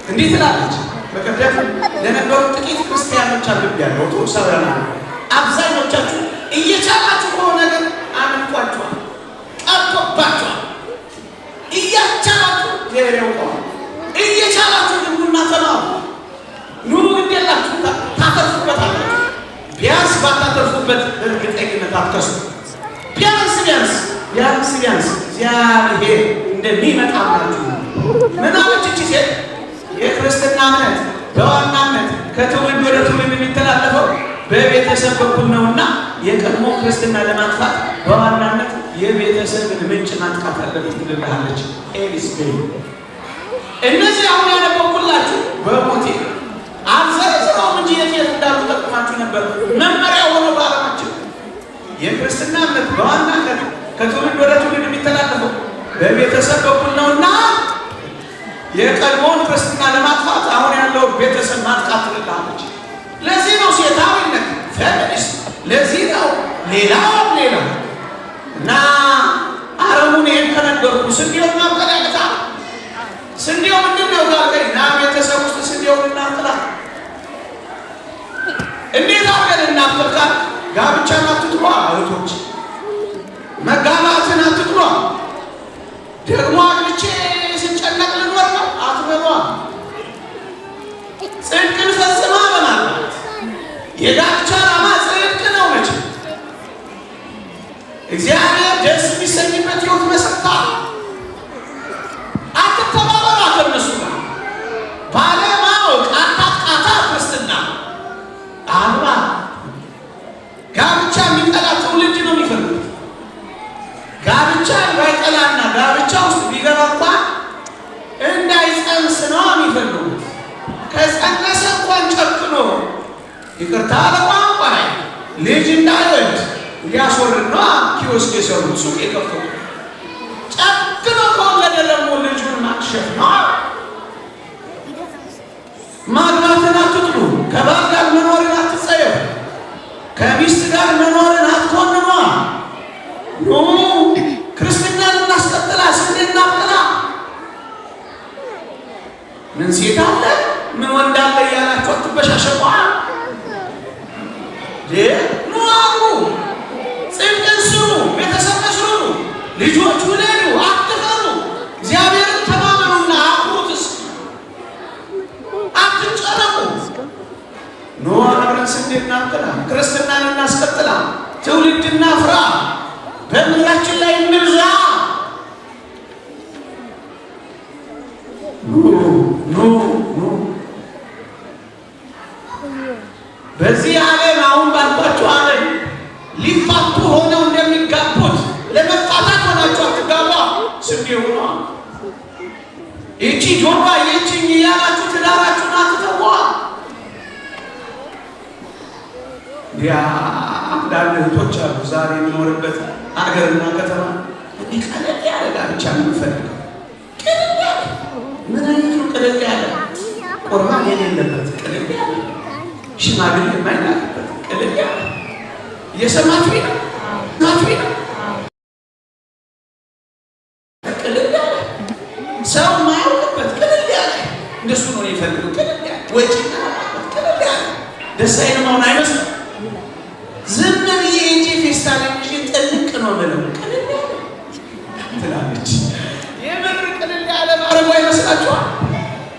እንዴት ትላለች? በቀደም ለነበሩ ጥቂት ክርስቲያኖች አግብያለሁ። ኦርቶዶክሳውያን አብዛኞቻችሁ እየቻላችሁ ከሆነ ግን አምልኳችኋል፣ ቀርቶባችኋል። እያቻላችሁ ያውቀዋል። እየቻላችሁ ግን ቡና ተማሩ፣ ኑሩ፣ ግድ የላችሁ ታተርፉበታላችሁ። ቢያንስ ባታተርፉበት እርግጠኝነት አትከሱ። ቢያንስ እግዚአብሔር እንደሚመጣላችሁ ምን አለች እቺ ሴት? የክርስትና እምነት በዋናነት ከትውልድ ወደ ትውልድ የሚተላለፈው በቤተሰብ በኩል ነውና የቀድሞ ክርስትና ለማጥፋት በዋናነት የቤተሰብን ምንጭ ማጥቃት አለበት ትልልሃለች ኤልስቤል። እነዚህ አሁን ያነበብኩላችሁ በሞቴ አልዘረዝረውም እንጂ የት እንዳሉ ጠቅማችሁ ነበር። መመሪያ ሆኖ በዓለማችን የክርስትና እምነት በዋናነት ከትውልድ ወደ ትውልድ የሚተላለፈው በቤተሰብ በኩል ነውና የቀድሞውን ክርስትና ለማጥፋት አሁን ያለው ቤተሰብ ማጥቃት ትልልሃለች። ለዚህ ነው ሴታዊነት ፌሚኒስት፣ ለዚህ ነው ሌላው እና አረሙን ይሄን ከነገርኩ ስንዴው ማብቀል ያቅታል። ስንዴው ምንድን ነው ጋልገኝ ና ቤተሰብ ውስጥ ስንዴውን እናጥላ። እንዴት አድርገን እናጥልቃል? ጋብቻን አትጥሏ እህቶች፣ መጋባትን አትጥሏ። ደግሞ አግብቼ ስጨነቅ ልኖር ነው አትበሏ። ጽድቅን ፈጽማ በማለት የጋብቻ ዓላማ ጽድቅ ነው። መቼ እግዚአብሔር ደስ የሚሰኝበት ሕይወት መስርታ አትተባበሩ። ከእነሱ ጋር ባለማወቅ አታጥቃታ። ክርስትና አልባ ጋብቻ የሚጠላ ትውልድ ነው የሚፈልጉት። ጋብቻ ባይጠላና ጋብቻ ውስጥ ቢገባ እንኳን እንዳይጸንስ ነው የሚፈልጉት። ከጸነሰ እንኳን ጨክኖ ይቅርታ ለቋንቋ ልጅ እንዳይወድ ሊያስወርድ ነው ኪዮስክ የሰሩት ሱቅ የከፈቱት። ጨክኖ ከወለደ ደግሞ ልጁን ማክሸፍ ነው። ማግባትን አትጥሉ። ከባል ጋር መኖርን አትጸየፉ። ከሚስት ጋር መኖርን አትኮንኗ። ልጆች ውለዱ፣ አትፈሩ፣ እግዚአብሔርን ተማመኑና አክብሩት፣ አትጨነቁ። ኑ አብረን ስንዴ እናብቅላ፣ ክርስትናን እናስቀጥላ፣ ትውልድ እናፍራ፣ በምድራችን ላይ እንብዛ። በዚህ ዓለም አሁን ባልኳቸው ዓለም ሊፋቱ ሆነው እንደሚጋቡት ለመፋታት ሆናቸው አትጋባ። ስንዴ ሆኗ ይቺ ጆባ ይቺኝ እያላችሁ ትዳራችሁን አትተዋ። ያ አንዳንድ እህቶች አሉ ዛሬ የሚኖርበት ሀገርና ከተማ ቀለል ያለ ጋብቻ የምንፈልገው። ቀለል ያለ ምን አይነቱ ቀለል ያለ ቁርባን የሌለበት ቀለል ያለ ሽማግሌ የማይላክበት ቀለል ያለ እየሰማችሁ ነው ናችሁ ነው ቀለል ያለ ሰው ማያውቅበት ቀለል ያለ እንደሱ ነው የሚፈልገው። ቀለል ያለ ወጪና ቀለል ያለ ደስ አይልም አይመስልም። ዝም ብዬ እንጂ ፌስታል እንጂ ጥልቅ ነው ምንም ቀለል ያለ ትላለች። የምር ቀለል ያለ ማረጉ አይመስላችኋል?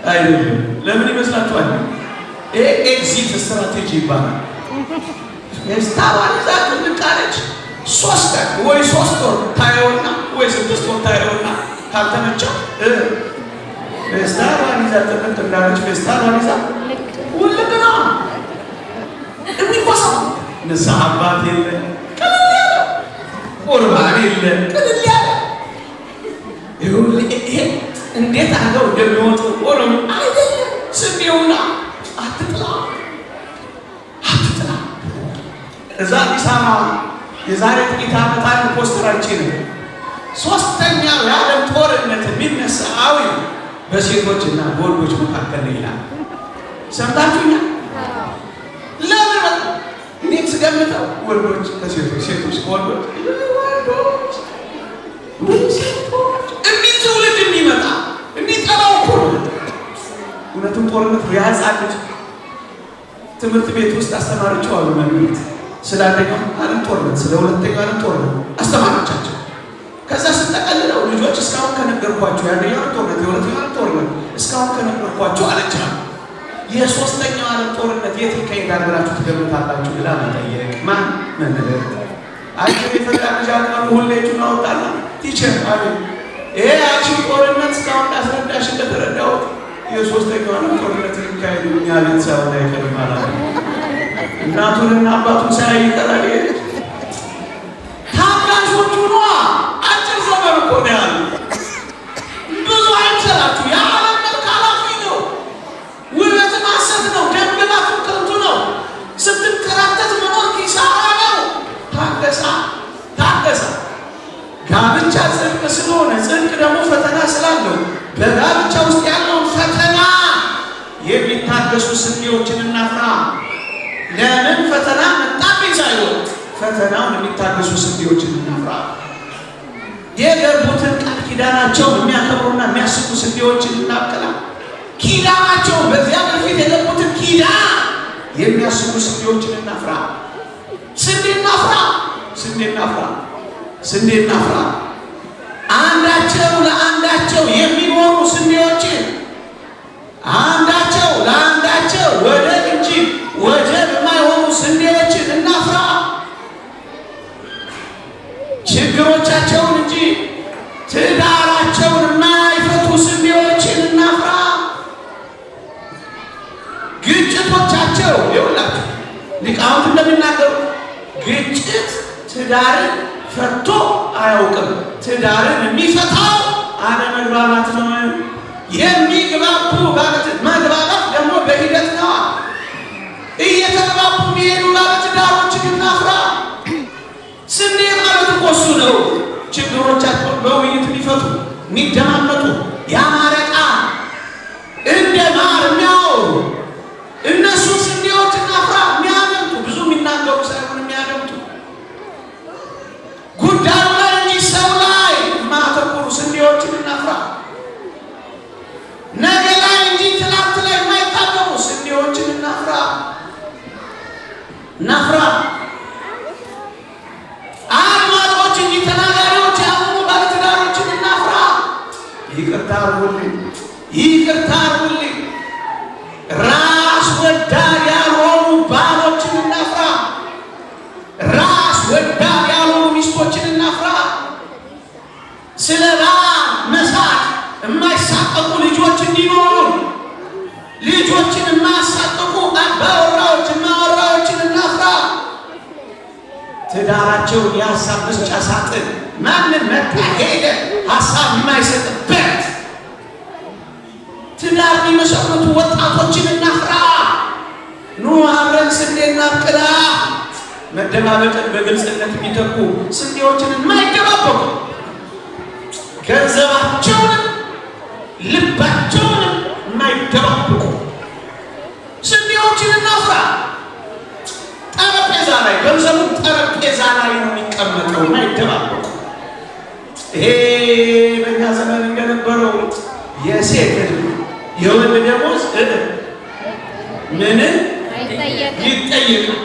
አይደለም። ለምን ይመስላችኋል? ይሄ ኤግዚት ስትራቴጂ ይባላል። ፌስታሏን ይዛ ትልቃለች። 3 ቀን ወይ 3 ወር ታየውና ወይ 6 ወር ታየውና ካልተመቻ ፌስታሏን ይዛ ጥቅት እንዳለች ፌስታሏን ይዛ ውልቅ ነው የሚቆሳው። ንስሐ አባት የለ፣ ቀለል ያለ ቁርባን የለ፣ ቀለል ያለ ይሄ እንዴት አድርገው እንደሚወጡ ሆኖም አይደለም። ስንዴውና አትጥላ አትጥላ። እዛ አዲስ አበባ የዛሬ ጥቂት ዓመት አንድ ፖስተራችን ሶስተኛው የዓለም ጦርነት የሚነሳው በሴቶችና በወንዶች መካከል ነው ይላል። ሰምታችሁኛል? ለምን እኔ ስገምተው ወንዶች ከሴቶች፣ ሴቶች ከወንዶች፣ ወንዶች እንዲህ ትውልድ የሚመጣ እንዲጠላው እኮ ነው። እውነቱም ጦርነት የህፃን ልጅ ትምህርት ቤት ውስጥ አስተማሪቸው አሉ መምህርት ስለ አንደኛው ዓለም ጦርነት ስለ ሁለተኛው ዓለም ጦርነት አስተማሪዎቻቸው። ከዛ ስጠቀልለው ልጆች እስካሁን ከነገርኳቸው የአንደኛው ዓለም ጦርነት የሁለተኛው ዓለም ጦርነት እስካሁን ከነገርኳቸው አለቻል የሶስተኛው ዓለም ጦርነት የት ይካሄዳል ብላችሁ ትገምታላችሁ ብላ መጠየቅ ማን መምህር አጭር የፈጣን ልጅ አቅራቡ ሁሌቱን አወጣና ቲቸር አቤት ይሄ አጭር ጦርነት እስካሁን አስረዳሽ እንደተረዳሁት የሶስተኛው ዓለም ጦርነት የሚካሄዱ እኛ ቤተሰብ ላይ ይቀርማል። እናቱንና አባቱን ሳያይ ይቀራል። ታጋሾቹ ነዋ። አጭር ዘመን እኮ ነው ያሉ። ብዙ አይምሰላችሁ። የዓለም መልክ ኃላፊ ነው። ውበት ማሰት ነው። ደም ግባት ከንቱ ነው። ስትንከራተት መኖር ኪሳራ ነው። ታገሳ ታገሳ። ጋብቻ ጽድቅ ስለሆነ ጽድቅ ደግሞ ፈተና ስላለው በጋብቻ ውስጥ ያለውን ፈተና የሚታገሱ ስንዴዎችን እናፍራ። ለምን ፈተና መጣብኝ ሳይሆን ፈተናውን የሚታገሱ ስንዴዎችን እናፍራ። የገቡትን ቃል ኪዳናቸውን የሚያከብሩና የሚያስቡ ስንዴዎችን እናብቅላ። ኪዳናቸውን በዚያ በፊት የገቡትን ኪዳን የሚያስቡ ስንዴዎችን እናፍራ። ስንዴ እናፍራ፣ ስንዴ እናፍራ፣ ስንዴ እናፍራ። አንዳቸው ለአንዳቸው የሚኖሩ ስንዴዎችን አንዳቸው ለአንዳቸው ወደብ እንጂ ወጀብ የማይሆኑ ስንዴዎችን እናፍራ። ችግሮቻቸውን እንጂ ትዳራቸውን የማይፈቱ ስንዴዎችን እናፍራ። ግጭቶቻቸው ይውላችሁ ሊቃውንት እንደሚናገሩ ግጭት ትዳርን ፈቶ አያውቅም። ትዳርን የሚፈታው አለመግባባት ነው። የሚግባቡ መግባባት ደግሞ በሂደት ነው። እየተግባቡ የሚሄዱ ባለትዳሮችን እናፍራ። ስንዴ ማለት እኮ እሱ ነው። ችግሮቻቸውን በውይይት የሚፈቱ የሚደማመጡ ያማረ ቃል እንደ ማር የሚያወሩ እነሱ ስንዴዎች እናፍራ። የሚያደምጡ ብዙ የሚናገሩ ሳይሆን የሚያደምጡ ጉዳዩ ላይ እንጂ ሰው ላይ ማተኮሩ ስንዴዎችን እናፍራ። ነገ ላይ እንጂ ትናንት ላይ የማይታገሩ ስንዴዎችን እናፍራ እናፍራ። አድማጮች እንጂ ተናጋሪዎች ያሁኑ ይቅርታ አድርጉልኝ፣ ይቅርታ አድርጉልኝ። ራስ ወዳድ ያልሆኑ ባሎችን እናፍራ። ራስ ወዳድ ያልሆኑ ሚስቶችን እናፍራ። ስለ ባል መሳቅ የማይሳቀቁ ልጆች እንዲኖሩ፣ ልጆችን የማያሳቅቁ አባወራዎች እማወራዎችን እናፍራ። ትዳራቸውን የሀሳብ መስጫ ሳጥን ማንም መጣ ሄደ ሀሳብ የማይሰጥበት ትዳር የሚመሰረቱ ወጣቶችን እናፍራ። ኑ አብረን ስንዴ እናብቅላ። መደባበቅን በግልጽነት የሚተኩ ስንዴዎችን የማይደባበቁ ገንዘባቸውንም ልባቸውንም የማይደባበቁ ስንዴዎችን እናፍራ። ጠረጴዛ ላይ ገንዘቡ ጠረጴዛ ላይ ነው የሚቀመጠው፣ የማይደባበቁ። ይሄ በእኛ ዘመን እንደነበረው የሴት የወንድ ደሞዝ ምን ይጠየቃል?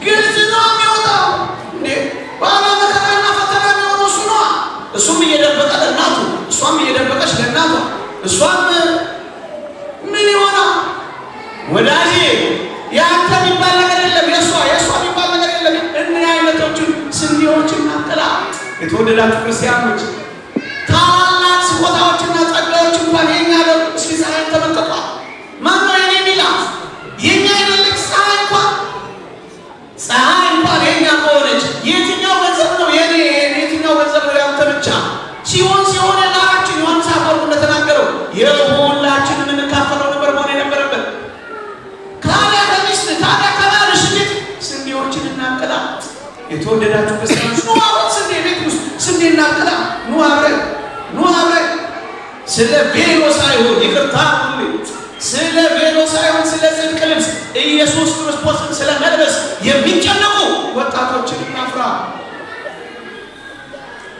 ግልጽ ነው የሚወጣው። ባለ መከራና ፈተና የሚሆነው እሱ ነዋ። እሱም እየደበቀ ለእናቱ፣ እሷም እየደበቀች ለእናቷ። እሷም ምን ይሆናል? ወዳጄ ያንተ የሚባል ነገር የለም፣ የእሷ የሚባል ነገር የለም። እኒህ አይነቶቹን ስንዴዎችን እናቅላ። የተወደዳችሁ ክርስቲያኖች ታላላቅ ስጦታዎችና ጸጋዎች እንኳን የኛ ነው። እስኪ ፀሐይን ተመልከቷል። ማነው የኔ ሚላት? የኛ አይደለች ፀሐይ እንኳን የኛ ከሆነች የትኛው ገንዘብ ነው የኔ? የትኛው ገንዘብ ነው ያንተ ብቻ? ሲሆን የጋራችን ዮሐንስ አፈወርቅ እንደተናገረው የሁላችን የምንካፈለው ነበር መሆን የነበረበት። ታዲያ ከሚስት ታዲያ ከባልሽ እንዴት ስንዴዎችን እናቅላ። የተወደዳችሁ ክርስቲያኖች ኑ አብረን ስንዴ ቤት ውስጥ ስንዴ እናቅላ። ኑ አብረን ስለ ቬሎ ሳይሆን ይቅርታ ሁሉ ስለ ቬሎ ሳይሆን ስለ ጽድቅ ልብስ ኢየሱስ ክርስቶስን ስለ መልበስ የሚጨነቁ ወጣቶችን እናፍራ።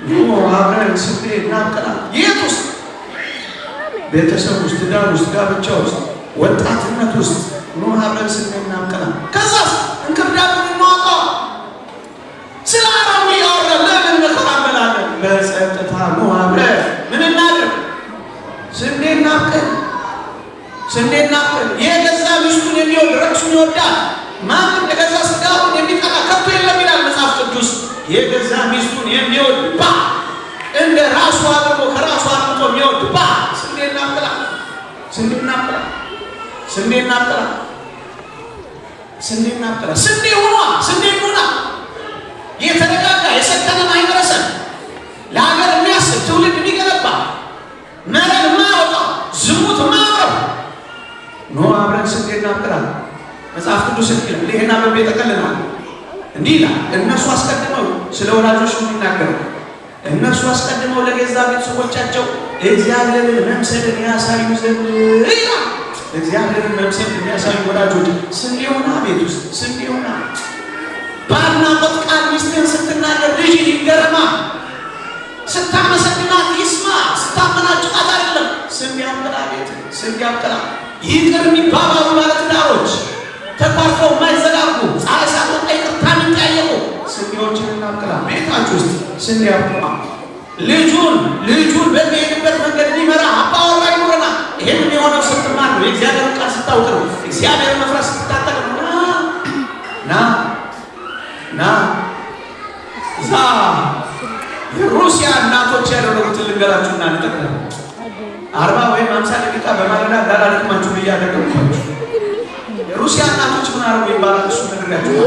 ኑ አብረን ስንዴ እናቅላ። የት ውስጥ? ቤተሰብ ውስጥ፣ ትዳር ውስጥ፣ ጋብቻ ውስጥ፣ ወጣትነት ውስጥ ኑ አብረን ስንዴ እናቅላ። ከዛስ እንክርዳዱን እናውጣ። ስለ አረሙ ያወራል። ለምን መከራ እንበላለን? በጸጥታ ኑ አብረን ምን እናድርግ? ስንዴ እናቅል። የገዛ ሚስቱን የሚወድ ረክሱን ይወዳል። ማንም የገዛ ስጋውን የሚጠላ ከቶ የለም ይላል መጽሐፍ ቅዱስ። የገዛ ሚስቱን የሚወድ ባል እንደ ራሱ አድርጎ ከራሱ አድርጎ የሚወድ ባል ስንዴ እናቅላ። ስንዴ ሁኗ የተረጋጋ የሰከነ ማህበረሰብ ለሀገር የሚያስብ ትውልድ የሚገነባ መረን የማያወጣ ዝሙት የማያወራው ኖ አብረን ስንዴ እናቅላ። መጽሐፍ ቅዱስ ይላል ይሄና በቤት ተቀልናል እንዲህ ይላል። እነሱ አስቀድመው ስለ ወላጆች የሚናገሩ እነሱ አስቀድመው ለገዛ ቤተሰቦቻቸው እግዚአብሔርን መምሰልን ያሳዩ ዘንድ ይላል። እግዚአብሔርን መምሰል የሚያሳዩ ወላጆች ስንዴውና ቤት ውስጥ ስንዴውና በአድናቆት ቃል ሚስትን ስትናገር ልጅ ይገረማ፣ ስታመሰግናት ይስማ፣ ስታመናጭቃት አይደለም። ስንዴ አብቅላ ቤት ስንዴ አብቅላ። ይቅር የሚባባሉ ባለትዳሮች ተኳርፈው የማይዘጋጉ ፀሐይ ሳትወጣ ይቅርታ የሚጠያየቁ ስንዴዎችን እናብቅላ። ቤታችሁ ውስጥ ስንዴ አብቅላ። ልጁን በሚሄድበት መንገድ የሚመራ አባወራ ይኖረናል። ይህም የሆነው ስትማር ነው። የእግዚአብሔር ቃል ስታውቅ ነው። እግዚአብሔር መፍራት ስትታጠቅ ነው። ና እዛ የሩሲያ እናቶች ያደረጉትን ልንገራችሁና እንጠቅላለን። 40 ወይም 50 ደቂቃ በማለዳ እንዳላደክማችሁ እያደረግኳችሁ የሩሲያ እናቶች ምን አረጉ ይባላል። እሱ ነግሬያችሁ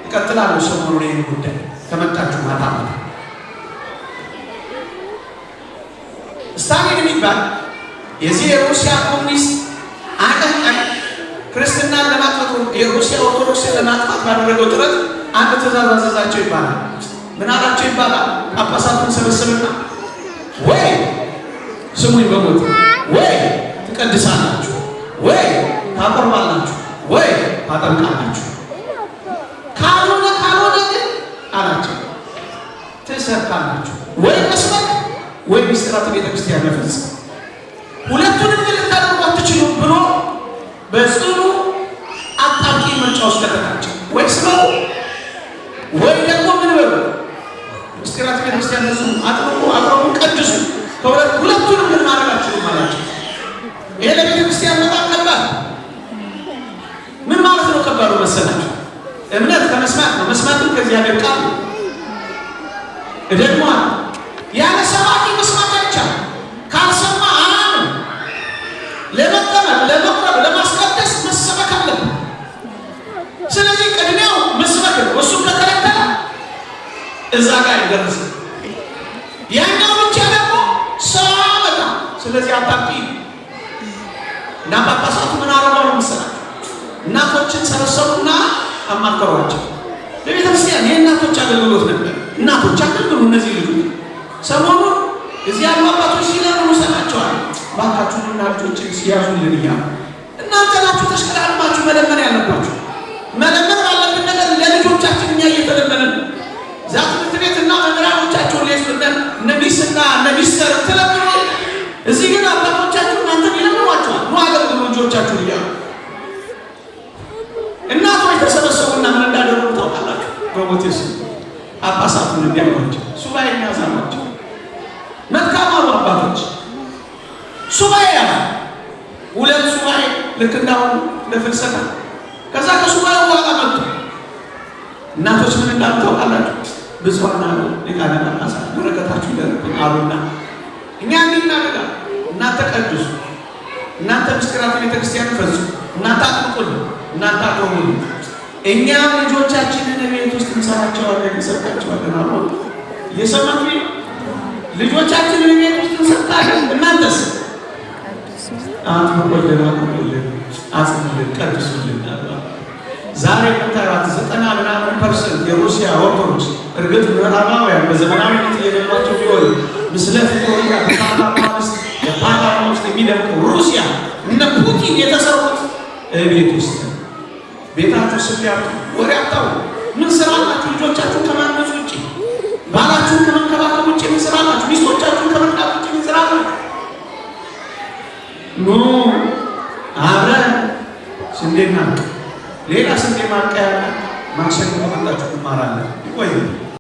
እቀጥላለሁ። ሰሞኑን ይህን ጉዳይ ከመጣችሁ ማታ ስታሊን የሚባል የዚህ የሩሲያ ኮሚኒስት አቀንቃኝ ክርስትናን ለማጥፋት የሩሲያ ኦርቶዶክስን ለማጥፋት ባደረገው ጥረት አንድ ትእዛዝ አዘዛቸው ይባላል። ምን አላቸው ይባላል? ጳጳሳቱን ሰበሰበና ወይ ስሙኝ በሞት ወይ ትቀድሳላችሁ፣ ወይ ታቆርባላችሁ፣ ወይ ታጠምቃላችሁ፣ ካልሆነ ግን አላቸው ትሰርካላችሁ፣ ወይ መስበክ ወይ ምስጢራተ ቤተክርስቲያን መፈጸም። ሁለቱንም ግን ልታደርጉ አትችሉም ብሎ በጽኑ አጣቂ ምርጫ ውስጥ ከተታቸው። ወይ ስበኩ ወይ ደግሞ ምን በሉ ምስጢራተ ቤተክርስቲያን አጥምቁ፣ አቅርቡ፣ ቀድሱ። ሁለቱንም ምን ማድረጋችሁ ማላችሁ? ይሄ ለቤተ ክርስቲያን በጣም ከባድ። ምን ማለት ነው ከባዱ መሰላችሁ? እምነት ከመስማት ነው፣ መስማትም ከእግዚአብሔር ቃል ነው። ደግሞ ያለ ሰባኪ መስማት አይቻልም። ካልሰማ አሁን ለመጠመቅ ለመቁረብ ለማስቀደስ መሰበክ አለበት። ስለዚህ ቅድሚያው መስበክ ነው። እሱ ከተከለከለ እዛ ጋር ይደርስ። ያኛው ብቻ ደግሞ ሰው አመጣ። ስለዚህ አጣቂ እና ጳጳሳቱ ምን አረጋው መሰላችሁ? እናቶችን ሰበሰቡና አማከሯቸው። ለቤተ ክርስቲያን የእናቶች አገልግሎት ነበር። እናቶች አገልግሉ እነዚህ ልጆች ሰሞኑን እዚህ ያሉ አባቶች ሲለምኑ ሰማቸዋል። ባካችሁና ልጆችን ሲያዙልን እያሉ እናንተ ናችሁ ተሽከራክማችሁ መለመን ያለባችሁ። መለመን ባለብን ነገር ለልጆቻችን እኛ እየተለመንን ዛት ትምህርት ቤትና መምህራኖቻቸውን ሊያስወደን ነቢስና ነቢስተር ተለምኑ። እዚህ ግን አባቶቻችሁ እናንተን ይለምኗቸዋል። ኑ አገልግሉ ልጆቻችሁን እያሉ እናቶች ተሰበሰቡና ምን እንዳደረጉ ታውቃላችሁ? በሞቴስ ጳጳሳቱን እንዲያሟቸው ሱባኤ የሚያዛሟቸው መልካም አባቶች ሱባኤ ያለ ሁለት ሱባኤ ልክ እንዳሁን ለፍልሰታ ከዛ ከሱባኤ በኋላ መጡ። እናቶች ምን እንዳሉ ታውቃላችሁ? ብፁዓን ሊቃነ ጳጳሳት በረከታችሁ ይደርብን አሉና እኛ እንዲናደርጋለን። እናንተ ቀድሱ፣ እናንተ ምስጢራተ ቤተክርስቲያን ፈጽሙ፣ እናንተ አጥምቁልን፣ እናንተ አቆሙልን፣ እኛ ልጆቻችንን ቤት ውስጥ እንሰራቸዋለን እንሰጣቸዋለን አሉ። እየሰማችሁ ልጆቻችንን ቤት ውስጥ እንሰጣለን። እናንተስ አጥምቁልን፣ አቆሙልን፣ አጽሙልን፣ ቀድሱልን አሉ። ዛሬ የምታዩት 90% የሩሲያ ኦርቶዶክስ እርግጥ ምዕራባውያን በዘመናዊነት እየገባቸው ቢሆን ምስለት ኮሪያ በፓርላማ ውስጥ የሚደምቀው ሩሲያ እነ ፑቲን የተሰሩት ቤት ውስጥ ቤታችሁ ስያቱ ወሬ አታው። ምን ስራ አላችሁ? ልጆቻችሁን ከማነጽ ውጪ፣ ባላችሁን ከመንከባከብ ውጪ ምን ስራ አላችሁ? ሚስቶቻችሁን ከመርዳት ውጪ ምን ስራ አላችሁ? ኑ አብረን ስንዴና ሌላ ስንዴ ማቀያ ማክሰኞ መጣችሁ ትማራለን። ቆይ